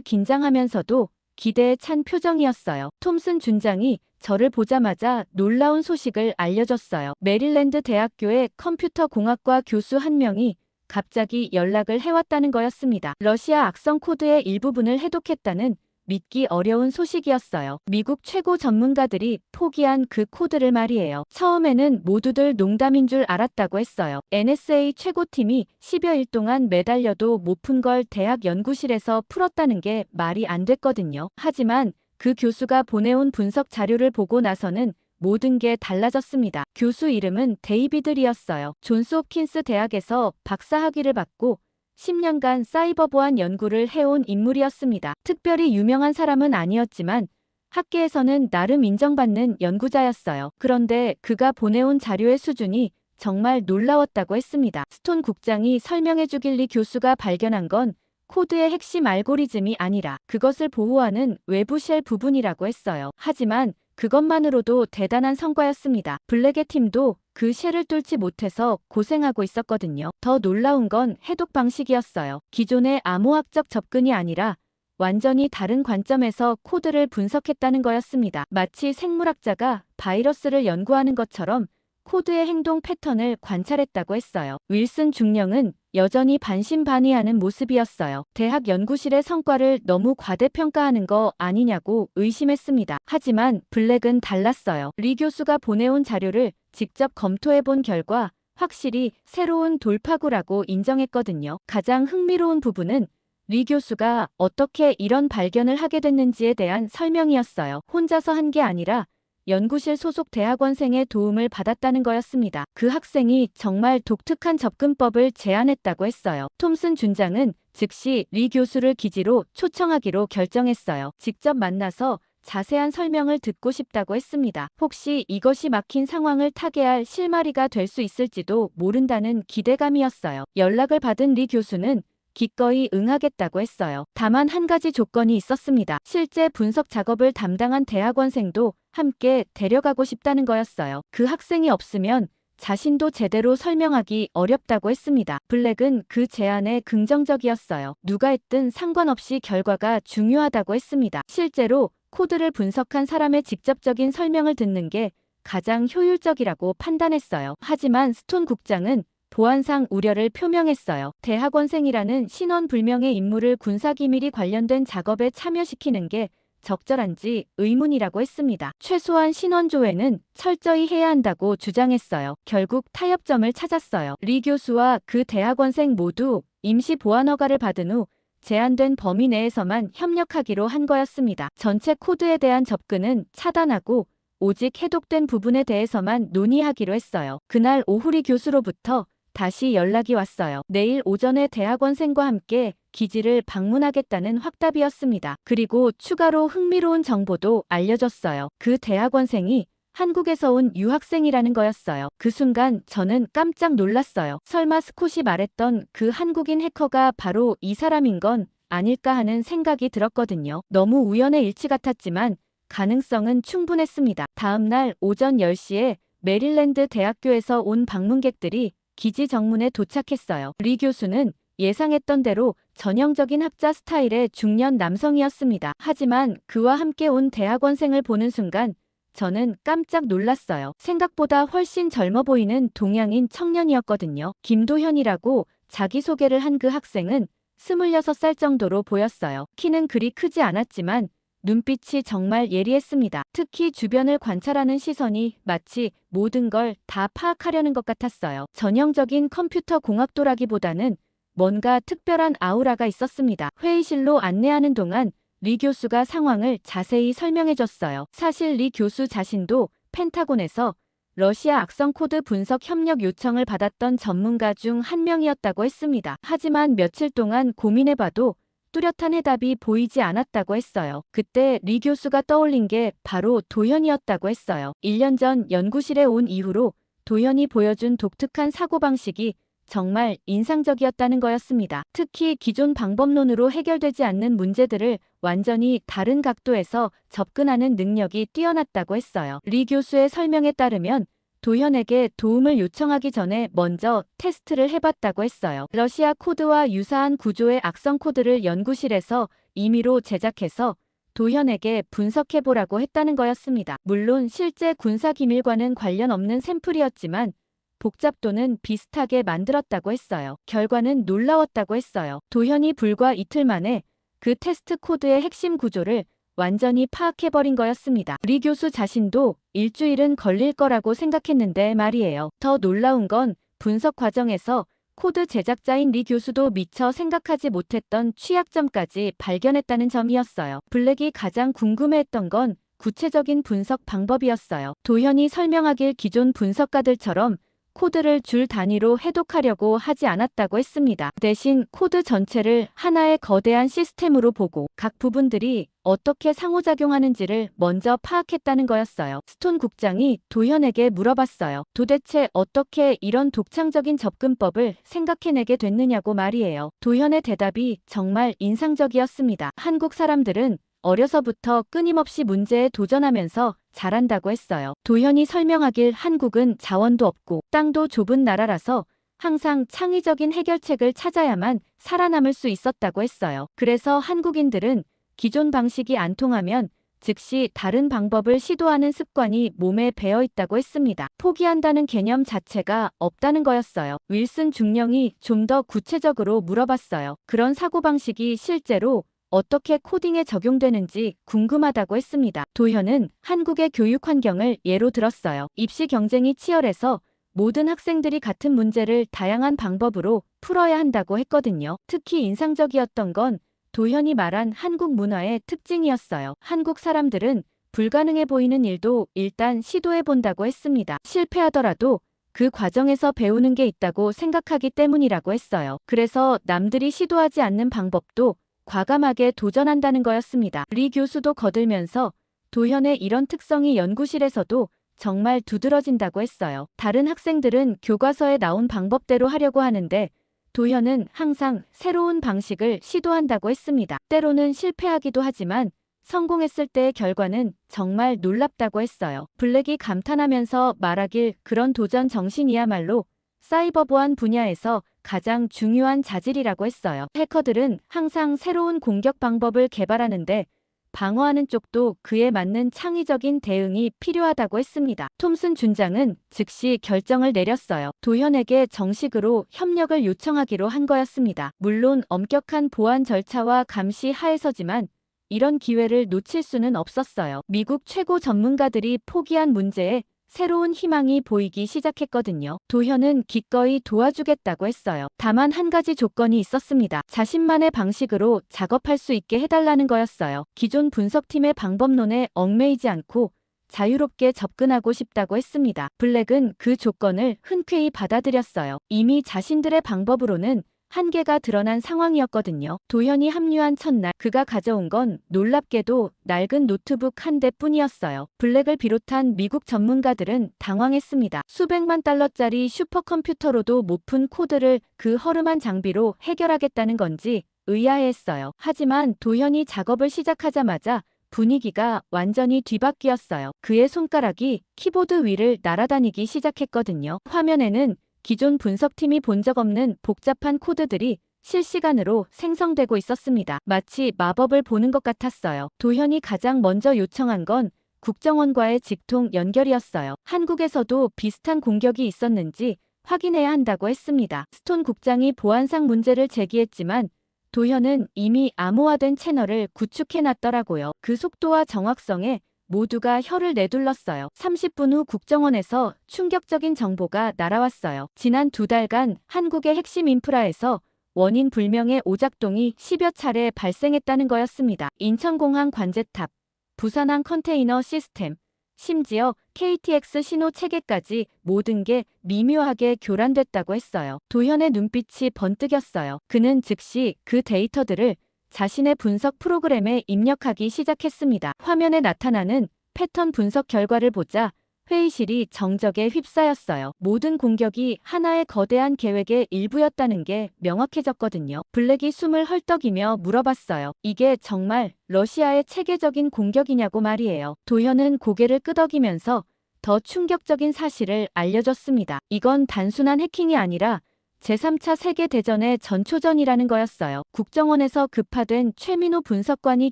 긴장하면서도 기대에 찬 표정이었어요. 톰슨 준장이 저를 보자마자 놀라운 소식을 알려줬어요. 메릴랜드 대학교의 컴퓨터 공학과 교수 한 명이 갑자기 연락을 해왔다는 거였습니다. 러시아 악성 코드의 일부분을 해독했다는 믿기 어려운 소식이었어요. 미국 최고 전문가들이 포기한 그 코드를 말이에요. 처음에는 모두들 농담인 줄 알았다고 했어요. NSA 최고팀이 10여일 동안 매달려도 못 푼 걸 대학 연구실에서 풀었다는 게 말이 안 됐거든요. 하지만 그 교수가 보내온 분석 자료를 보고 나서는 모든 게 달라졌습니다. 교수 이름은 데이비드 리였어요. 존스 홉킨스 대학에서 박사학위를 받고 10년간 사이버 보안 연구를 해온 인물이었습니다. 특별히 유명한 사람은 아니었지만 학계에서는 나름 인정받는 연구자였어요. 그런데 그가 보내온 자료의 수준이 정말 놀라웠다고 했습니다. 스톤 국장이 설명해주길 리 교수가 발견한 건 코드의 핵심 알고리즘이 아니라 그것을 보호하는 외부 쉘 부분이라고 했어요. 하지만 그것만으로도 대단한 성과였습니다. 블랙의 팀도 그 쉘을 뚫지 못해서 고생하고 있었거든요. 더 놀라운 건 해독 방식이었어요. 기존의 암호학적 접근이 아니라 완전히 다른 관점에서 코드를 분석했다는 거였습니다. 마치 생물학자가 바이러스를 연구하는 것처럼 코드의 행동 패턴을 관찰했다고 했어요. 윌슨 중령은 여전히 반신반의하는 모습이었어요. 대학 연구실의 성과를 너무 과대평가하는 거 아니냐고 의심했습니다. 하지만 블랙은 달랐어요. 리 교수가 보내온 자료를 직접 검토해본 결과 확실히 새로운 돌파구라고 인정했거든요. 가장 흥미로운 부분은 리 교수가 어떻게 이런 발견을 하게 됐는지에 대한 설명이었어요. 혼자서 한 게 아니라 연구실 소속 대학원생의 도움을 받았다는 거였습니다. 그 학생이 정말 독특한 접근법을 제안했다고 했어요. 톰슨 준장은 즉시 리 교수를 기지로 초청하기로 결정했어요. 직접 만나서 자세한 설명을 듣고 싶다고 했습니다. 혹시 이것이 막힌 상황을 타개할 실마리가 될 수 있을지도 모른다는 기대감이었어요. 연락을 받은 리 교수는 기꺼이 응하겠다고 했어요. 다만 한 가지 조건이 있었습니다. 실제 분석 작업을 담당한 대학원생도 함께 데려가고 싶다는 거였어요. 그 학생이 없으면 자신도 제대로 설명하기 어렵다고 했습니다. 블랙은 그 제안에 긍정적이었어요. 누가 했든 상관없이 결과가 중요하다고 했습니다. 실제로 코드를 분석한 사람의 직접적인 설명을 듣는 게 가장 효율적이라고 판단했어요. 하지만 스톤 국장은 보안상 우려를 표명했어요. 대학원생이라는 신원불명의 인물을 군사기밀이 관련된 작업에 참여시키는 게 적절한지 의문이라고 했습니다. 최소한 신원 조회는 철저히 해야 한다고 주장했어요. 결국 타협점을 찾았어요. 리 교수와 그 대학원생 모두 임시 보안 허가를 받은 후 제한된 범위 내에서만 협력하기로 한 거였습니다. 전체 코드에 대한 접근은 차단하고 오직 해독된 부분에 대해서만 논의하기로 했어요. 그날 오후 리 교수로부터 다시 연락이 왔어요. 내일 오전에 대학원생과 함께 기지를 방문하겠다는 확답이었습니다. 그리고 추가로 흥미로운 정보도 알려줬어요. 그 대학원생이 한국에서 온 유학생이라는 거였어요. 그 순간 저는 깜짝 놀랐어요. 설마 스콧이 말했던 그 한국인 해커가 바로 이 사람인 건 아닐까 하는 생각이 들었거든요. 너무 우연의 일치 같았지만 가능성은 충분했습니다. 다음 날 오전 10시에 메릴랜드 대학교에서 온 방문객들이 기지 정문에 도착했어요. 리 교수는 예상했던 대로 전형적인 학자 스타일의 중년 남성이었습니다. 하지만 그와 함께 온 대학원생을 보는 순간 저는 깜짝 놀랐어요. 생각보다 훨씬 젊어 보이는 동양인 청년이었거든요. 김도현이라고 자기소개를 한 그 학생은 26살 정도로 보였어요. 키는 그리 크지 않았지만 눈빛이 정말 예리했습니다. 특히 주변을 관찰하는 시선이 마치 모든 걸 다 파악하려는 것 같았어요. 전형적인 컴퓨터 공학도라기보다는 뭔가 특별한 아우라가 있었습니다. 회의실로 안내하는 동안 리 교수가 상황을 자세히 설명해줬어요. 사실 리 교수 자신도 펜타곤에서 러시아 악성 코드 분석 협력 요청을 받았던 전문가 중 한 명이었다고 했습니다. 하지만 며칠 동안 고민해봐도 뚜렷한 해답이 보이지 않았다고 했어요. 그때 리 교수가 떠올린 게 바로 도현이었다고 했어요. 1년 전 연구실에 온 이후로 도현이 보여준 독특한 사고방식이 정말 인상적이었다는 거였습니다. 특히 기존 방법론으로 해결되지 않는 문제들을 완전히 다른 각도에서 접근하는 능력이 뛰어났다고 했어요. 리 교수의 설명에 따르면 도현에게 도움을 요청하기 전에 먼저 테스트를 해봤다고 했어요. 러시아 코드와 유사한 구조의 악성 코드를 연구실에서 임의로 제작해서 도현에게 분석해보라고 했다는 거였습니다. 물론 실제 군사기밀과는 관련 없는 샘플이었지만 복잡도는 비슷하게 만들었다고 했어요. 결과는 놀라웠다고 했어요. 도현이 불과 이틀 만에 그 테스트 코드의 핵심 구조를 완전히 파악해버린 거였습니다. 리 교수 자신도 일주일은 걸릴 거라고 생각했는데 말이에요. 더 놀라운 건 분석 과정에서 코드 제작자인 리 교수도 미처 생각하지 못했던 취약점까지 발견했다는 점이었어요. 블랙이 가장 궁금해했던 건 구체적인 분석 방법이었어요. 도현이 설명하길 기존 분석가들처럼 코드를 줄 단위로 해독하려고 하지 않았다고 했습니다. 대신 코드 전체를 하나의 거대한 시스템으로 보고 각 부분들이 어떻게 상호작용하는지를 먼저 파악했다는 거였어요. 스톤 국장이 도현에게 물어봤어요. 도대체 어떻게 이런 독창적인 접근법을 생각해내게 됐느냐고 말이에요. 도현의 대답이 정말 인상적이었습니다. 한국 사람들은 어려서부터 끊임없이 문제에 도전하면서 잘한다고 했어요. 도현이 설명하길 한국은 자원도 없고 땅도 좁은 나라라서 항상 창의적인 해결책을 찾아야만 살아남을 수 있었다고 했어요. 그래서 한국인들은 기존 방식이 안 통하면 즉시 다른 방법을 시도하는 습관이 몸에 배어 있다고 했습니다. 포기한다는 개념 자체가 없다는 거였어요. 윌슨 중령이 좀 더 구체적으로 물어봤어요. 그런 사고방식이 실제로 어떻게 코딩에 적용되는지 궁금하다고 했습니다. 도현은 한국의 교육 환경을 예로 들었어요. 입시 경쟁이 치열해서 모든 학생들이 같은 문제를 다양한 방법으로 풀어야 한다고 했거든요. 특히 인상적이었던 건 도현이 말한 한국 문화의 특징이었어요. 한국 사람들은 불가능해 보이는 일도 일단 시도해본다고 했습니다. 실패하더라도 그 과정에서 배우는 게 있다고 생각하기 때문이라고 했어요. 그래서 남들이 시도하지 않는 방법도 과감하게 도전한다는 거였습니다. 리 교수도 거들면서 도현의 이런 특성이 연구실에서도 정말 두드러진다고 했어요. 다른 학생들은 교과서에 나온 방법대로 하려고 하는데 도현은 항상 새로운 방식을 시도한다고 했습니다. 때로는 실패하기도 하지만 성공했을 때의 결과는 정말 놀랍다고 했어요. 블랙이 감탄하면서 말하길 그런 도전 정신이야말로 사이버 보안 분야에서 가장 중요한 자질이라고 했어요. 해커들은 항상 새로운 공격 방법을 개발하는데 방어하는 쪽도 그에 맞는 창의적인 대응이 필요하다고 했습니다. 톰슨 준장은 즉시 결정을 내렸어요. 도현에게 정식으로 협력을 요청하기로 한 거였습니다. 물론 엄격한 보안 절차와 감시 하에서지만 이런 기회를 놓칠 수는 없었어요. 미국 최고 전문가들이 포기한 문제에 새로운 희망이 보이기 시작했거든요. 도현은 기꺼이 도와주겠다고 했어요. 다만 한 가지 조건이 있었습니다. 자신만의 방식으로 작업할 수 있게 해달라는 거였어요. 기존 분석팀의 방법론에 얽매이지 않고 자유롭게 접근하고 싶다고 했습니다. 블랙은 그 조건을 흔쾌히 받아들였어요. 이미 자신들의 방법으로는 한계가 드러난 상황이었거든요. 도현이 합류한 첫날 그가 가져온 건 놀랍게도 낡은 노트북 한 대뿐이었어요. 블랙을 비롯한 미국 전문가들은 당황했습니다. 수백만 달러짜리 슈퍼컴퓨터로도 못 푼 코드를 그 허름한 장비로 해결하겠다는 건지 의아해했어요. 하지만 도현이 작업을 시작하자마자 분위기가 완전히 뒤바뀌었어요. 그의 손가락이 키보드 위를 날아다니기 시작했거든요. 화면에는 기존 분석팀이 본 적 없는 복잡한 코드들이 실시간으로 생성되고 있었습니다. 마치 마법을 보는 것 같았어요. 도현이 가장 먼저 요청한 건 국정원과의 직통 연결이었어요. 한국에서도 비슷한 공격이 있었는지 확인해야 한다고 했습니다. 스톤 국장이 보안상 문제를 제기했지만 도현은 이미 암호화된 채널을 구축해놨더라고요. 그 속도와 정확성에 모두가 혀를 내둘렀어요. 30분 후 국정원에서 충격적인 정보가 날아왔어요. 지난 2달간 한국의 핵심 인프라에서 원인 불명의 오작동이 10여 차례 발생했다는 거였습니다. 인천공항 관제탑, 부산항 컨테이너 시스템, 심지어 KTX 신호 체계까지 모든 게 미묘하게 교란됐다고 했어요. 도현의 눈빛이 번뜩였어요. 그는 즉시 그 데이터들을 자신의 분석 프로그램에 입력하기 시작했습니다. 화면에 나타나는 패턴 분석 결과를 보자 회의실이 정적에 휩싸였어요. 모든 공격이 하나의 거대한 계획의 일부였다는 게 명확해졌거든요. 블랙이 숨을 헐떡이며 물어봤어요. 이게 정말 러시아의 체계적인 공격이냐고 말이에요. 도현은 고개를 끄덕이면서 더 충격적인 사실을 알려줬습니다. 이건 단순한 해킹이 아니라 제3차 세계대전의 전초전이라는 거였어요. 국정원에서 급파된 최민호 분석관이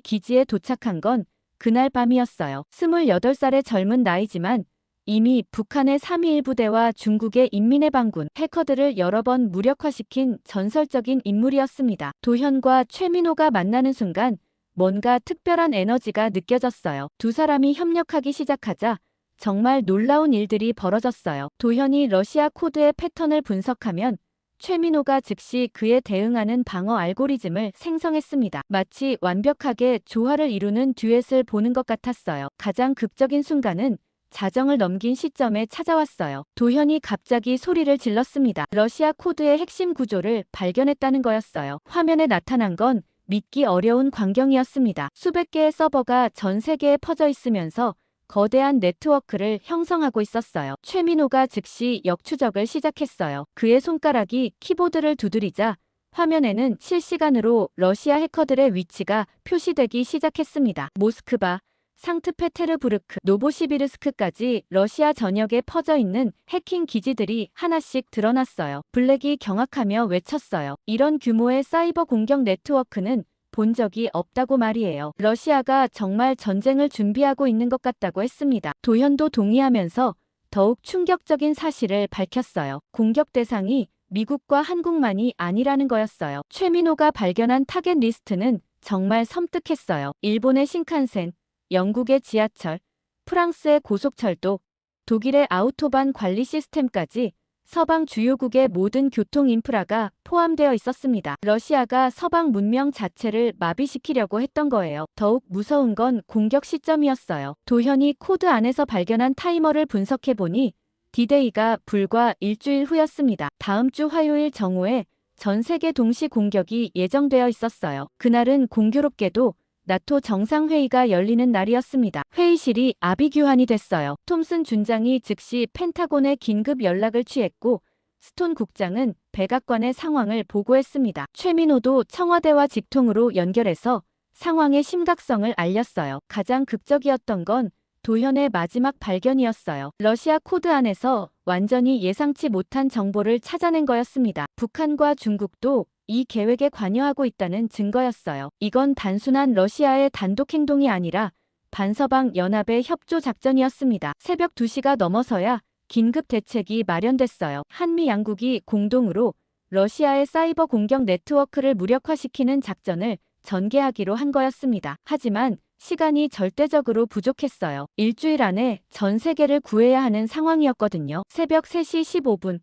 기지에 도착한 건 그날 밤이었어요. 28살의 젊은 나이지만 이미 북한의 3.1 부대와 중국의 인민해방군, 해커들을 여러 번 무력화시킨 전설적인 인물이었습니다. 도현과 최민호가 만나는 순간 뭔가 특별한 에너지가 느껴졌어요. 두 사람이 협력하기 시작하자 정말 놀라운 일들이 벌어졌어요. 도현이 러시아 코드의 패턴을 분석하면 최민호가 즉시 그에 대응하는 방어 알고리즘을 생성했습니다. 마치 완벽하게 조화를 이루는 듀엣을 보는 것 같았어요. 가장 극적인 순간은 자정을 넘긴 시점에 찾아왔어요. 도현이 갑자기 소리를 질렀습니다. 러시아 코드의 핵심 구조를 발견했다는 거였어요. 화면에 나타난 건 믿기 어려운 광경이었습니다. 수백 개의 서버가 전 세계에 퍼져 있으면서 거대한 네트워크를 형성하고 있었어요. 최민호가 즉시 역추적을 시작했어요. 그의 손가락이 키보드를 두드리자 화면에는 실시간으로 러시아 해커들의 위치가 표시되기 시작했습니다. 모스크바, 상트페테르부르크, 노보시비르스크까지 러시아 전역에 퍼져 있는 해킹 기지들이 하나씩 드러났어요. 블랙이 경악하며 외쳤어요. 이런 규모의 사이버 공격 네트워크는 본 적이 없다고 말이에요. 러시아가 정말 전쟁을 준비하고 있는 것 같다고 했습니다. 도현도 동의하면서 더욱 충격적인 사실을 밝혔어요. 공격 대상이 미국과 한국만이 아니라는 거였어요. 최민호가 발견한 타겟 리스트는 정말 섬뜩했어요. 일본의 신칸센, 영국의 지하철, 프랑스의 고속철도, 독일의 아우토반 관리 시스템까지 서방 주요국의 모든 교통 인프라가 포함되어 있었습니다. 러시아가 서방 문명 자체를 마비시키려고 했던 거예요. 더욱 무서운 건 공격 시점이었어요. 도현이 코드 안에서 발견한 타이머를 분석해보니 D-Day가 불과 일주일 후였습니다. 다음 주 화요일 정오에 전 세계 동시 공격이 예정되어 있었어요. 그날은 공교롭게도 나토 정상회의가 열리는 날이었습니다. 회의실이 아비규환이 됐어요. 톰슨 준장이 즉시 펜타곤에 긴급 연락을 취했고 스톤 국장은 백악관의 상황을 보고했습니다. 최민호도 청와대와 직통으로 연결해서 상황의 심각성을 알렸어요. 가장 극적이었던 건 도현의 마지막 발견이었어요. 러시아 코드 안에서 완전히 예상치 못한 정보를 찾아낸 거였습니다. 북한과 중국도 이 계획에 관여하고 있다는 증거였어요. 이건 단순한 러시아의 단독 행동이 아니라 반서방 연합의 협조 작전이었습니다. 새벽 2시가 넘어서야 긴급 대책이 마련됐어요. 한미 양국이 공동으로 러시아의 사이버 공격 네트워크를 무력화시키는 작전을 전개하기로 한 거였습니다. 하지만 시간이 절대적으로 부족했어요. 일주일 안에 전 세계를 구해야 하는 상황이었거든요. 새벽 3시 15분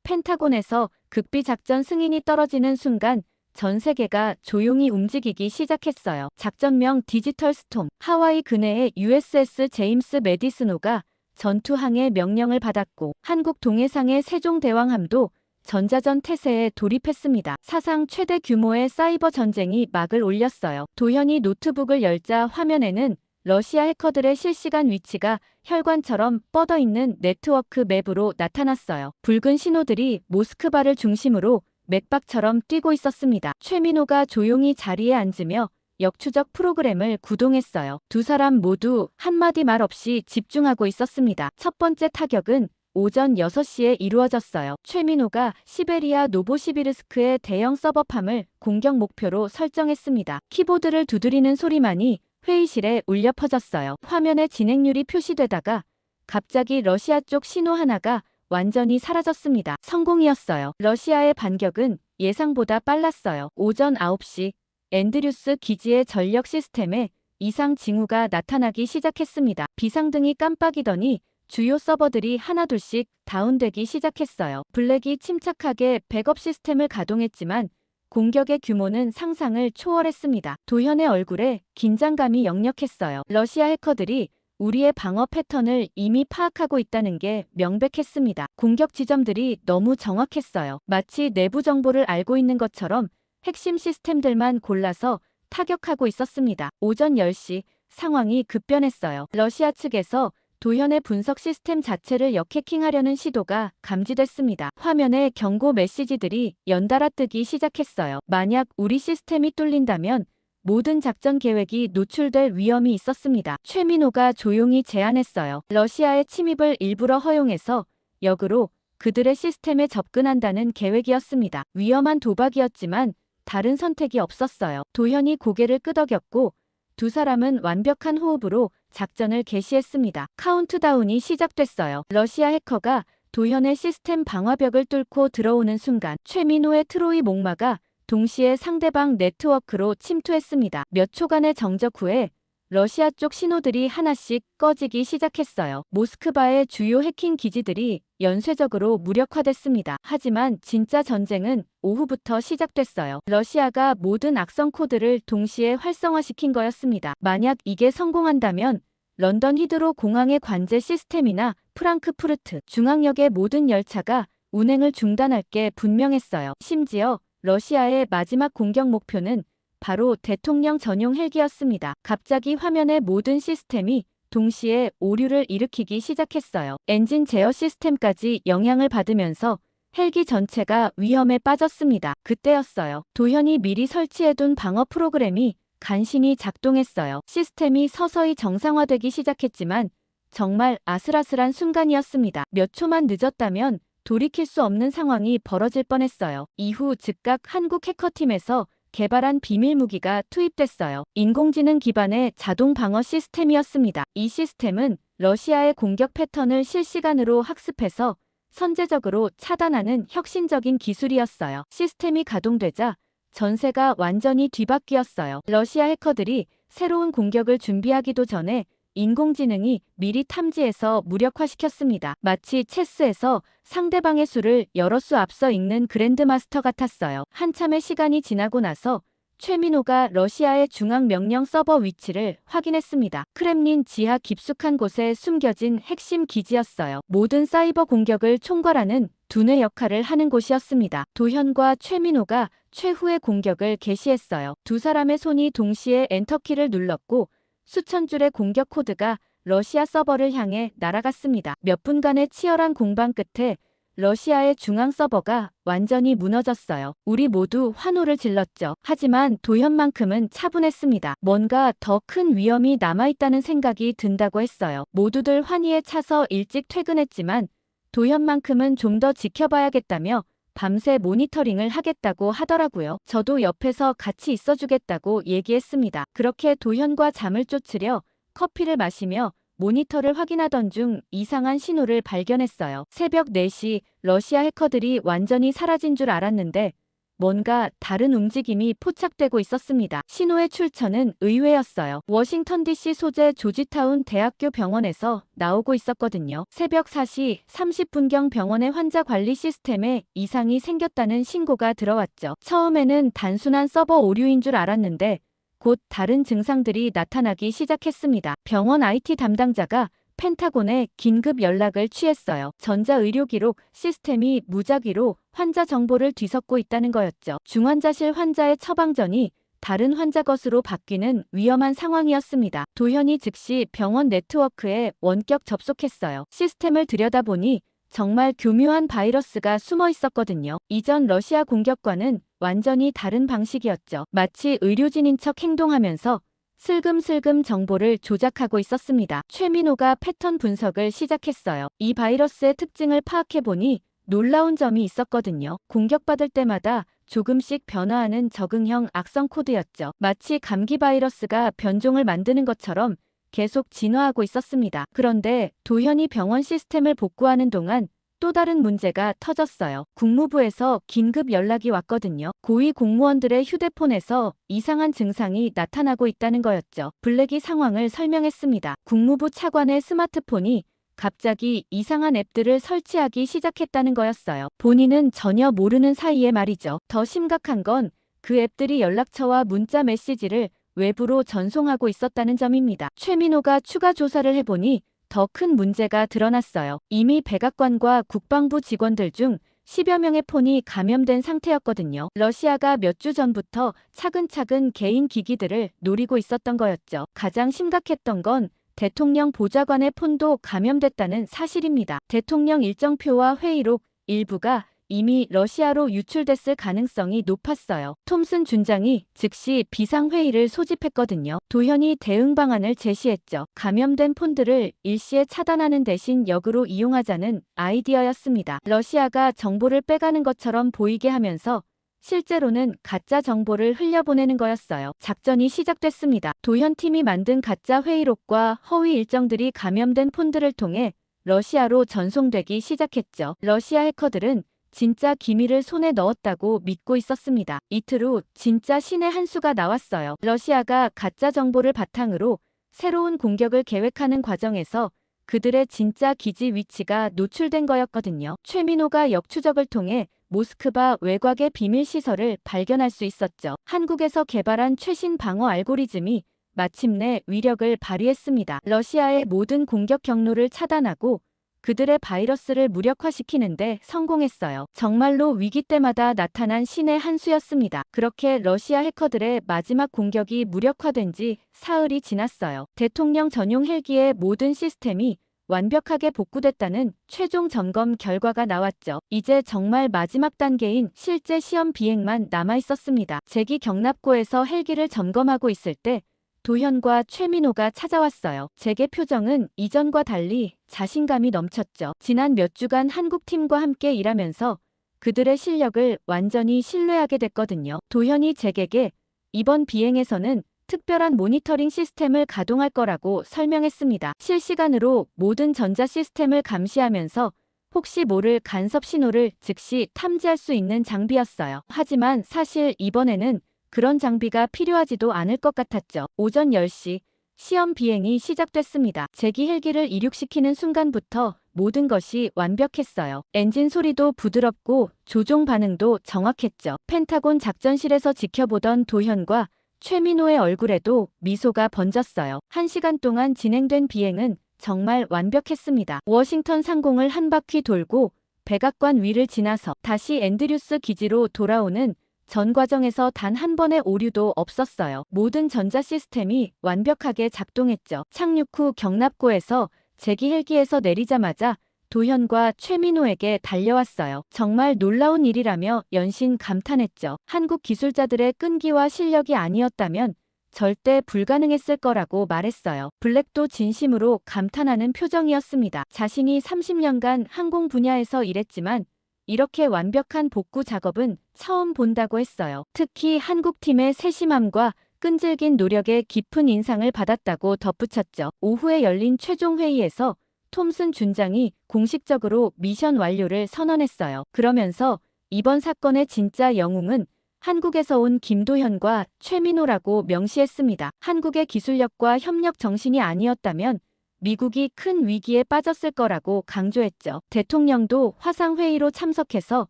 펜타곤에서 극비작전 승인이 떨어지는 순간 전 세계가 조용히 움직이기 시작했어요. 작전명 디지털 스톰. 하와이 근해의 USS 제임스 메디슨호가 전투항해 명령을 받았고 한국 동해상의 세종대왕함도 전자전 태세에 돌입했습니다. 사상 최대 규모의 사이버 전쟁이 막을 올렸어요. 도현이 노트북을 열자 화면에는 러시아 해커들의 실시간 위치가 혈관처럼 뻗어있는 네트워크 맵으로 나타났어요. 붉은 신호들이 모스크바를 중심으로 맥박처럼 뛰고 있었습니다. 최민호가 조용히 자리에 앉으며 역추적 프로그램을 구동했어요. 두 사람 모두 한마디 말 없이 집중하고 있었습니다. 첫 번째 타격은 오전 6시에 이루어졌어요. 최민호가 시베리아 노보시비르스크의 대형 서버팜을 공격 목표로 설정했습니다. 키보드를 두드리는 소리만이 회의실에 울려 퍼졌어요. 화면에 진행률이 표시되다가 갑자기 러시아 쪽 신호 하나가 완전히 사라졌습니다. 성공이었어요. 러시아의 반격은 예상보다 빨랐어요. 오전 9시 앤드류스 기지의 전력 시스템에 이상 징후가 나타나기 시작했습니다. 비상등이 깜빡이더니 주요 서버들이 하나둘씩 다운되기 시작했어요. 블랙이 침착하게 백업 시스템을 가동했지만 공격의 규모는 상상을 초월했습니다. 도현의 얼굴에 긴장감이 역력했어요. 러시아 해커들이 우리의 방어 패턴을 이미 파악하고 있다는 게 명백했습니다. 공격 지점들이 너무 정확했어요. 마치 내부 정보를 알고 있는 것처럼 핵심 시스템들만 골라서 타격하고 있었습니다. 오전 10시 상황이 급변했어요. 러시아 측에서 도현의 분석 시스템 자체를 역해킹하려는 시도가 감지됐습니다. 화면에 경고 메시지들이 연달아 뜨기 시작했어요. 만약 우리 시스템이 뚫린다면 모든 작전 계획이 노출될 위험이 있었습니다. 최민호가 조용히 제안했어요. 러시아의 침입을 일부러 허용해서 역으로 그들의 시스템에 접근한다는 계획이었습니다. 위험한 도박이었지만 다른 선택이 없었어요. 도현이 고개를 끄덕였고 두 사람은 완벽한 호흡으로 작전을 개시했습니다. 카운트다운이 시작됐어요. 러시아 해커가 도현의 시스템 방화벽을 뚫고 들어오는 순간 최민호의 트로이 목마가 동시에 상대방 네트워크로 침투했습니다. 몇 초간의 정적 후에 러시아 쪽 신호들이 하나씩 꺼지기 시작했어요. 모스크바의 주요 해킹 기지들이 연쇄적으로 무력화됐습니다. 하지만 진짜 전쟁은 오후부터 시작됐어요. 러시아가 모든 악성 코드를 동시에 활성화시킨 거였습니다. 만약 이게 성공한다면 런던 히드로 공항의 관제 시스템이나 프랑크푸르트 중앙역의 모든 열차가 운행을 중단할 게 분명했어요. 심지어 러시아의 마지막 공격 목표는 바로 대통령 전용 헬기였습니다. 갑자기 화면의 모든 시스템이 동시에 오류를 일으키기 시작했어요. 엔진 제어 시스템까지 영향을 받으면서 헬기 전체가 위험에 빠졌습니다. 그때였어요. 도현이 미리 설치해둔 방어 프로그램이 간신히 작동했어요. 시스템이 서서히 정상화되기 시작했지만 정말 아슬아슬한 순간이었습니다. 몇 초만 늦었다면 돌이킬 수 없는 상황이 벌어질 뻔했어요. 이후 즉각 한국 해커팀에서 개발한 비밀 무기가 투입됐어요. 인공지능 기반의 자동 방어 시스템이었습니다. 이 시스템은 러시아의 공격 패턴을 실시간으로 학습해서 선제적으로 차단하는 혁신적인 기술이었어요. 시스템이 가동되자 전세가 완전히 뒤바뀌었어요. 러시아 해커들이 새로운 공격을 준비하기도 전에 인공지능이 미리 탐지해서 무력화시켰습니다. 마치 체스에서 상대방의 수를 여러 수 앞서 읽는 그랜드마스터 같았어요. 한참의 시간이 지나고 나서 최민호가 러시아의 중앙 명령 서버 위치를 확인했습니다. 크렘린 지하 깊숙한 곳에 숨겨진 핵심 기지였어요. 모든 사이버 공격을 총괄하는 두뇌 역할을 하는 곳이었습니다. 도현과 최민호가 최후의 공격을 개시했어요. 두 사람의 손이 동시에 엔터키를 눌렀고 수천 줄의 공격 코드가 러시아 서버를 향해 날아갔습니다. 몇 분간의 치열한 공방 끝에 러시아의 중앙 서버가 완전히 무너졌어요. 우리 모두 환호를 질렀죠. 하지만 도현만큼은 차분했습니다. 뭔가 더 큰 위험이 남아있다는 생각이 든다고 했어요. 모두들 환희에 차서 일찍 퇴근했지만 도현만큼은 좀 더 지켜봐야겠다며 밤새 모니터링을 하겠다고 하더라고요. 저도 옆에서 같이 있어주겠다고 얘기했습니다. 그렇게 도현과 잠을 쫓으려 커피를 마시며 모니터를 확인하던 중 이상한 신호를 발견했어요. 새벽 4시 러시아 해커들이 완전히 사라진 줄 알았는데 뭔가 다른 움직임이 포착되고 있었습니다. 신호의 출처는 의외였어요. 워싱턴 DC 소재 조지타운 대학교 병원에서 나오고 있었거든요. 새벽 4시 30분경 병원의 환자 관리 시스템에 이상이 생겼다는 신고가 들어왔죠. 처음에는 단순한 서버 오류인 줄 알았는데 곧 다른 증상들이 나타나기 시작했습니다. 병원 IT 담당자가 펜타곤에 긴급 연락을 취했어요. 전자의료기록 시스템이 무작위로 환자 정보를 뒤섞고 있다는 거였죠. 중환자실 환자의 처방전이 다른 환자 것으로 바뀌는 위험한 상황이었습니다. 도현이 즉시 병원 네트워크에 원격 접속했어요. 시스템을 들여다보니 정말 교묘한 바이러스가 숨어 있었거든요. 이전 러시아 공격과는 완전히 다른 방식이었죠. 마치 의료진인 척 행동하면서 슬금슬금 정보를 조작하고 있었습니다. 최민호가 패턴 분석을 시작했어요. 이 바이러스의 특징을 파악해보니 놀라운 점이 있었거든요. 공격받을 때마다 조금씩 변화하는 적응형 악성 코드였죠. 마치 감기 바이러스가 변종을 만드는 것처럼 계속 진화하고 있었습니다. 그런데 도현이 병원 시스템을 복구하는 동안 또 다른 문제가 터졌어요. 국무부에서 긴급 연락이 왔거든요. 고위 공무원들의 휴대폰에서 이상한 증상이 나타나고 있다는 거였죠. 블랙이 상황을 설명했습니다. 국무부 차관의 스마트폰이 갑자기 이상한 앱들을 설치하기 시작했다는 거였어요. 본인은 전혀 모르는 사이에 말이죠. 더 심각한 건 그 앱들이 연락처와 문자 메시지를 외부로 전송하고 있었다는 점입니다. 최민호가 추가 조사를 해보니 더 큰 문제가 드러났어요. 이미 백악관과 국방부 직원들 중 10여 명의 폰이 감염된 상태였거든요. 러시아가 몇 주 전부터 차근차근 개인 기기들을 노리고 있었던 거였죠. 가장 심각했던 건 대통령 보좌관의 폰도 감염됐다는 사실입니다. 대통령 일정표와 회의록 일부가 이미 러시아로 유출됐을 가능성이 높았어요. 톰슨 준장이 즉시 비상회의를 소집했거든요. 도현이 대응 방안을 제시했죠. 감염된 폰들을 일시에 차단하는 대신 역으로 이용하자는 아이디어였습니다. 러시아가 정보를 빼가는 것처럼 보이게 하면서 실제로는 가짜 정보를 흘려보내는 거였어요. 작전이 시작됐습니다. 도현팀이 만든 가짜 회의록과 허위 일정들이 감염된 폰들을 통해 러시아로 전송되기 시작했죠. 러시아 해커들은 진짜 기밀을 손에 넣었다고 믿고 있었습니다. 이틀 후 진짜 신의 한 수가 나왔어요. 러시아가 가짜 정보를 바탕으로 새로운 공격을 계획하는 과정에서 그들의 진짜 기지 위치가 노출된 거였거든요. 최민호가 역추적을 통해 모스크바 외곽의 비밀 시설을 발견할 수 있었죠. 한국에서 개발한 최신 방어 알고리즘이 마침내 위력을 발휘했습니다. 러시아의 모든 공격 경로를 차단하고 그들의 바이러스를 무력화시키는데 성공했어요. 정말로 위기 때마다 나타난 신의 한 수였습니다. 그렇게 러시아 해커들의 마지막 공격이 무력화된 지 사흘이 지났어요. 대통령 전용 헬기의 모든 시스템이 완벽하게 복구됐다는 최종 점검 결과가 나왔죠. 이제 정말 마지막 단계인 실제 시험 비행만 남아있었습니다. 제기 경납고에서 헬기를 점검하고 있을 때 도현과 최민호가 찾아왔어요. 제게 표정은 이전과 달리 자신감이 넘쳤죠. 지난 몇 주간 한국팀과 함께 일하면서 그들의 실력을 완전히 신뢰하게 됐거든요. 도현이 제게게 이번 비행에서는 특별한 모니터링 시스템을 가동할 거라고 설명했습니다. 실시간으로 모든 전자 시스템을 감시하면서 혹시 모를 간섭 신호를 즉시 탐지할 수 있는 장비였어요. 하지만 사실 이번에는 그런 장비가 필요하지도 않을 것 같았죠. 오전 10시 시험 비행이 시작됐습니다. 제기 헬기를 이륙시키는 순간부터 모든 것이 완벽했어요. 엔진 소리도 부드럽고 조종 반응도 정확했죠. 펜타곤 작전실에서 지켜보던 도현과 최민호의 얼굴에도 미소가 번졌어요. 1시간 동안 진행된 비행은 정말 완벽했습니다. 워싱턴 상공을 한 바퀴 돌고 백악관 위를 지나서 다시 앤드류스 기지로 돌아오는 전 과정에서 단 한 번의 오류도 없었어요. 모든 전자 시스템이 완벽하게 작동했죠. 착륙 후 경납고에서 제기 헬기에서 내리자마자 도현과 최민호에게 달려왔어요. 정말 놀라운 일이라며 연신 감탄했죠. 한국 기술자들의 끈기와 실력이 아니었다면 절대 불가능했을 거라고 말했어요. 블랙도 진심으로 감탄하는 표정이었습니다. 자신이 30년간 항공 분야에서 일했지만 이렇게 완벽한 복구 작업은 처음 본다고 했어요. 특히 한국팀의 세심함과 끈질긴 노력에 깊은 인상을 받았다고 덧붙였죠. 오후에 열린 최종 회의에서 톰슨 준장이 공식적으로 미션 완료를 선언했어요. 그러면서 이번 사건의 진짜 영웅은 한국에서 온 김도현과 최민호라고 명시했습니다. 한국의 기술력과 협력 정신이 아니었다면 미국이 큰 위기에 빠졌을 거라고 강조했죠. 대통령도 화상회의로 참석해서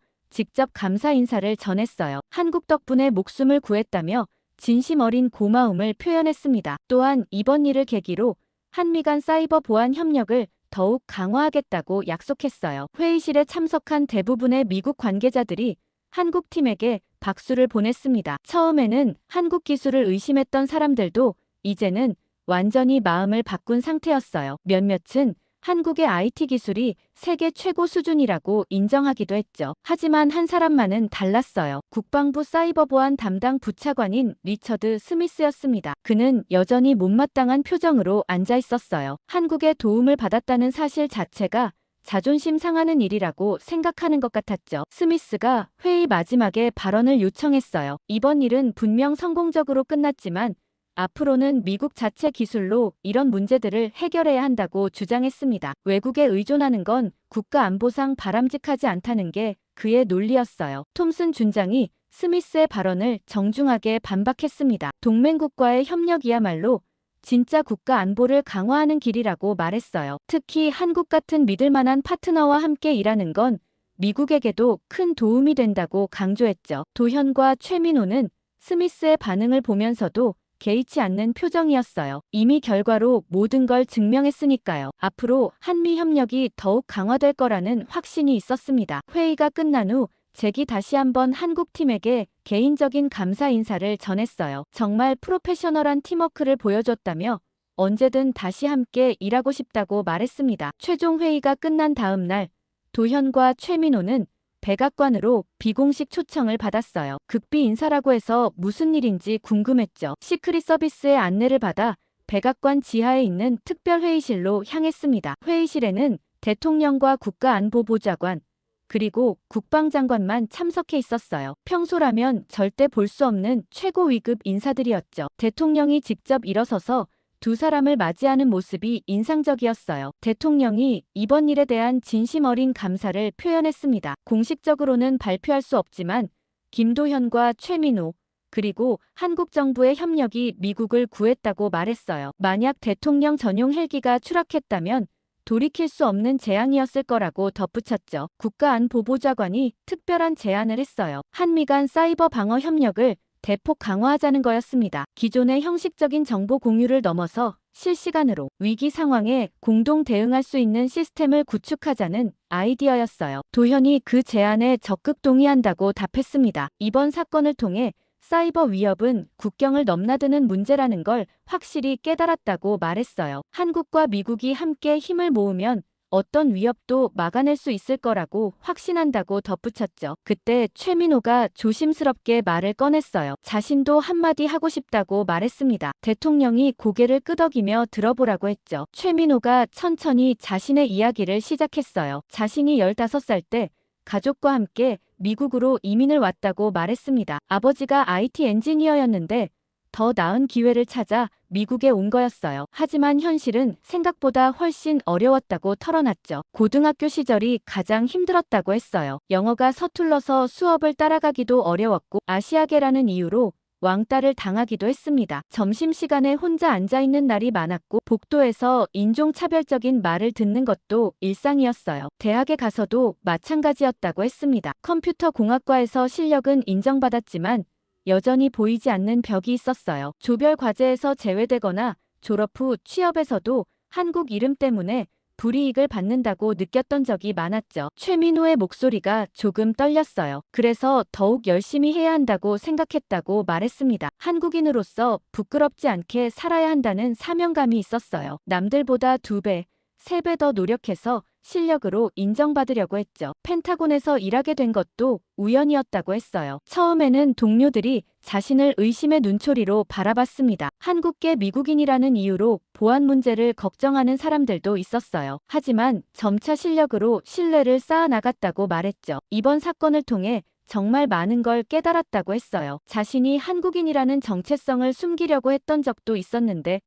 직접 감사 인사를 전했어요. 한국 덕분에 목숨을 구했다며 진심 어린 고마움을 표현했습니다. 또한 이번 일을 계기로 한미 간 사이버 보안 협력을 더욱 강화하겠다고 약속했어요. 회의실에 참석한 대부분의 미국 관계자들이 한국 팀에게 박수를 보냈습니다. 처음에는 한국 기술을 의심했던 사람들도 이제는 완전히 마음을 바꾼 상태였어요. 몇몇은 한국의 IT 기술이 세계 최고 수준이라고 인정하기도 했죠. 하지만 한 사람만은 달랐어요. 국방부 사이버 보안 담당 부차관인 리처드 스미스였습니다. 그는 여전히 못마땅한 표정으로 앉아 있었어요. 한국의 도움을 받았다는 사실 자체가 자존심 상하는 일이라고 생각하는 것 같았죠. 스미스가 회의 마지막에 발언을 요청했어요. 이번 일은 분명 성공적으로 끝났지만 앞으로는 미국 자체 기술로 이런 문제들을 해결해야 한다고 주장했습니다. 외국에 의존하는 건 국가 안보상 바람직하지 않다는 게 그의 논리였어요. 톰슨 준장이 스미스의 발언을 정중하게 반박했습니다. 동맹국과의 협력이야말로 진짜 국가 안보를 강화하는 길이라고 말했어요. 특히 한국 같은 믿을 만한 파트너와 함께 일하는 건 미국에게도 큰 도움이 된다고 강조했죠. 도현과 최민호는 스미스의 반응을 보면서도 개의치 않는 표정이었어요. 이미 결과로 모든 걸 증명했으니까요. 앞으로 한미 협력이 더욱 강화될 거라는 확신이 있었습니다. 회의가 끝난 후 잭이 다시 한번 한국팀에게 개인적인 감사 인사를 전했어요. 정말 프로페셔널한 팀워크를 보여줬다며 언제든 다시 함께 일하고 싶다고 말했습니다. 최종 회의가 끝난 다음 날 도현과 최민호는 백악관으로 비공식 초청을 받았어요. 극비 인사라고 해서 무슨 일인지 궁금했죠. 시크릿 서비스의 안내를 받아 백악관 지하에 있는 특별회의실로 향했습니다. 회의실에는 대통령과 국가안보보좌관, 그리고 국방장관만 참석해 있었어요. 평소라면 절대 볼 수 없는 최고 위급 인사들이었죠. 대통령이 직접 일어서서 두 사람을 맞이하는 모습이 인상적이었어요. 대통령이 이번 일에 대한 진심 어린 감사를 표현했습니다. 공식적으로는 발표할 수 없지만 김도현과 최민호, 그리고 한국 정부의 협력이 미국을 구했다고 말했어요. 만약 대통령 전용 헬기가 추락했다면 돌이킬 수 없는 재앙이었을 거라고 덧붙였죠. 국가안보보좌관이 특별한 제안을 했어요. 한미 간 사이버 방어 협력을 대폭 강화하자는 거였습니다. 기존의 형식적인 정보 공유를 넘어서 실시간으로 위기 상황에 공동 대응할 수 있는 시스템을 구축하자는 아이디어였어요. 도현이 그 제안에 적극 동의한다고 답했습니다. 이번 사건을 통해 사이버 위협은 국경을 넘나드는 문제라는 걸 확실히 깨달았다고 말했어요. 한국과 미국이 함께 힘을 모으면 어떤 위협도 막아낼 수 있을 거라고 확신한다고 덧붙였죠. 그때 최민호가 조심스럽게 말을 꺼냈어요. 자신도 한마디 하고 싶다고 말했습니다. 대통령이 고개를 끄덕이며 들어보라고 했죠. 최민호가 천천히 자신의 이야기를 시작했어요. 자신이 15살 때 가족과 함께 미국으로 이민을 왔다고 말했습니다. 아버지가 IT 엔지니어였는데 더 나은 기회를 찾아 미국에 온 거였어요. 하지만 현실은 생각보다 훨씬 어려웠다고 털어놨죠. 고등학교 시절이 가장 힘들었다고 했어요. 영어가 서툴러서 수업을 따라가기도 어려웠고 아시아계라는 이유로 왕따를 당하기도 했습니다. 점심시간에 혼자 앉아있는 날이 많았고 복도에서 인종차별적인 말을 듣는 것도 일상이었어요. 대학에 가서도 마찬가지였다고 했습니다. 컴퓨터 공학과에서 실력은 인정받았지만 여전히 보이지 않는 벽이 있었어요. 조별 과제에서 제외되거나 졸업 후 취업에서도 한국 이름 때문에 불이익을 받는다고 느꼈던 적이 많았죠. 최민호의 목소리가 조금 떨렸어요. 그래서 더욱 열심히 해야 한다고 생각했다고 말했습니다. 한국인으로서 부끄럽지 않게 살아야 한다는 사명감이 있었어요. 남들보다 2배, 3배 더 노력해서 실력으로 인정받으려고 했죠. 펜타곤에서 일하게 된 것도 우연이었다고 했어요. 처음에는 동료들이 자신을 의심의 눈초리로 바라봤습니다. 한국계 미국인이라는 이유로 보안 문제를 걱정하는 사람들도 있었어요. 하지만 점차 실력으로 신뢰를 쌓아나갔다고 말했죠. 이번 사건을 통해 정말 많은 걸 깨달았다고 했어요. 자신이 한국인이라는 정체성을 숨기려고 했던 적도 있었는데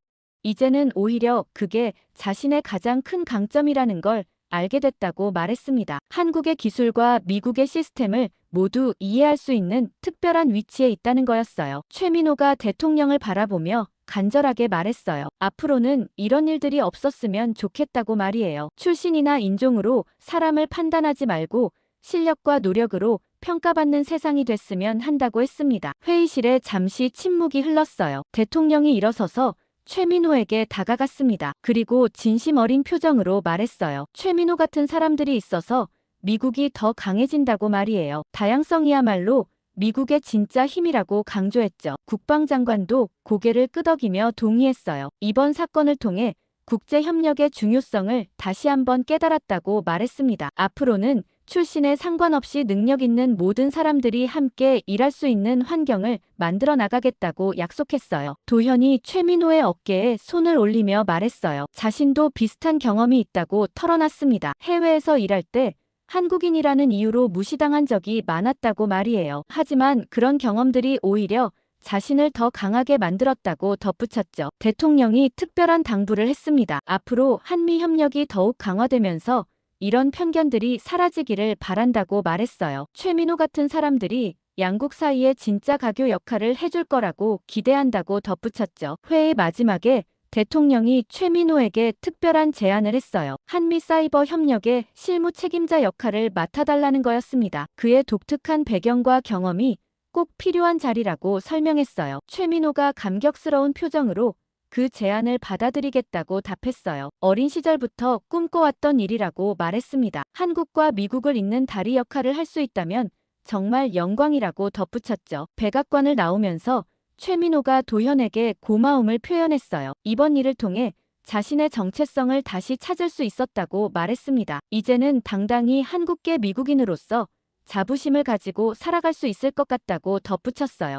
이제는 오히려 그게 자신의 가장 큰 강점이라는 걸 알게 됐다고 말했습니다. 한국의 기술과 미국의 시스템을 모두 이해할 수 있는 특별한 위치에 있다는 거였어요. 최민호가 대통령을 바라보며 간절하게 말했어요. 앞으로는 이런 일들이 없었으면 좋겠다고 말이에요. 출신이나 인종으로 사람을 판단하지 말고 실력과 노력으로 평가받는 세상이 됐으면 한다고 했습니다. 회의실에 잠시 침묵이 흘렀어요. 대통령이 일어서서 최민호에게 다가갔습니다. 그리고 진심 어린 표정으로 말했어요. 최민호 같은 사람들이 있어서 미국이 더 강해진다고 말이에요. 다양성이야말로 미국의 진짜 힘이라고 강조했죠. 국방장관도 고개를 끄덕이며 동의했어요. 이번 사건을 통해 국제협력의 중요성을 다시 한번 깨달았다고 말했습니다. 앞으로는 출신에 상관없이 능력 있는 모든 사람들이 함께 일할 수 있는 환경을 만들어 나가겠다고 약속했어요. 도현이 최민호의 어깨에 손을 올리며 말했어요. 자신도 비슷한 경험이 있다고 털어놨습니다. 해외에서 일할 때 한국인이라는 이유로 무시당한 적이 많았다고 말이에요. 하지만 그런 경험들이 오히려 자신을 더 강하게 만들었다고 덧붙였죠. 대통령이 특별한 당부를 했습니다. 앞으로 한미 협력이 더욱 강화되면서 이런 편견들이 사라지기를 바란다고 말했어요. 최민호 같은 사람들이 양국 사이에 진짜 가교 역할을 해줄 거라고 기대한다고 덧붙였죠. 회의 마지막에 대통령이 최민호에게 특별한 제안을 했어요. 한미 사이버 협력의 실무 책임자 역할을 맡아달라는 거였습니다. 그의 독특한 배경과 경험이 꼭 필요한 자리라고 설명했어요. 최민호가 감격스러운 표정으로 그 제안을 받아들이겠다고 답했어요. 어린 시절부터 꿈꿔왔던 일이라고 말했습니다. 한국과 미국을 잇는 다리 역할을 할 수 있다면 정말 영광이라고 덧붙였죠. 백악관을 나오면서 최민호가 도현에게 고마움을 표현했어요. 이번 일을 통해 자신의 정체성을 다시 찾을 수 있었다고 말했습니다. 이제는 당당히 한국계 미국인으로서 자부심을 가지고 살아갈 수 있을 것 같다고 덧붙였어요.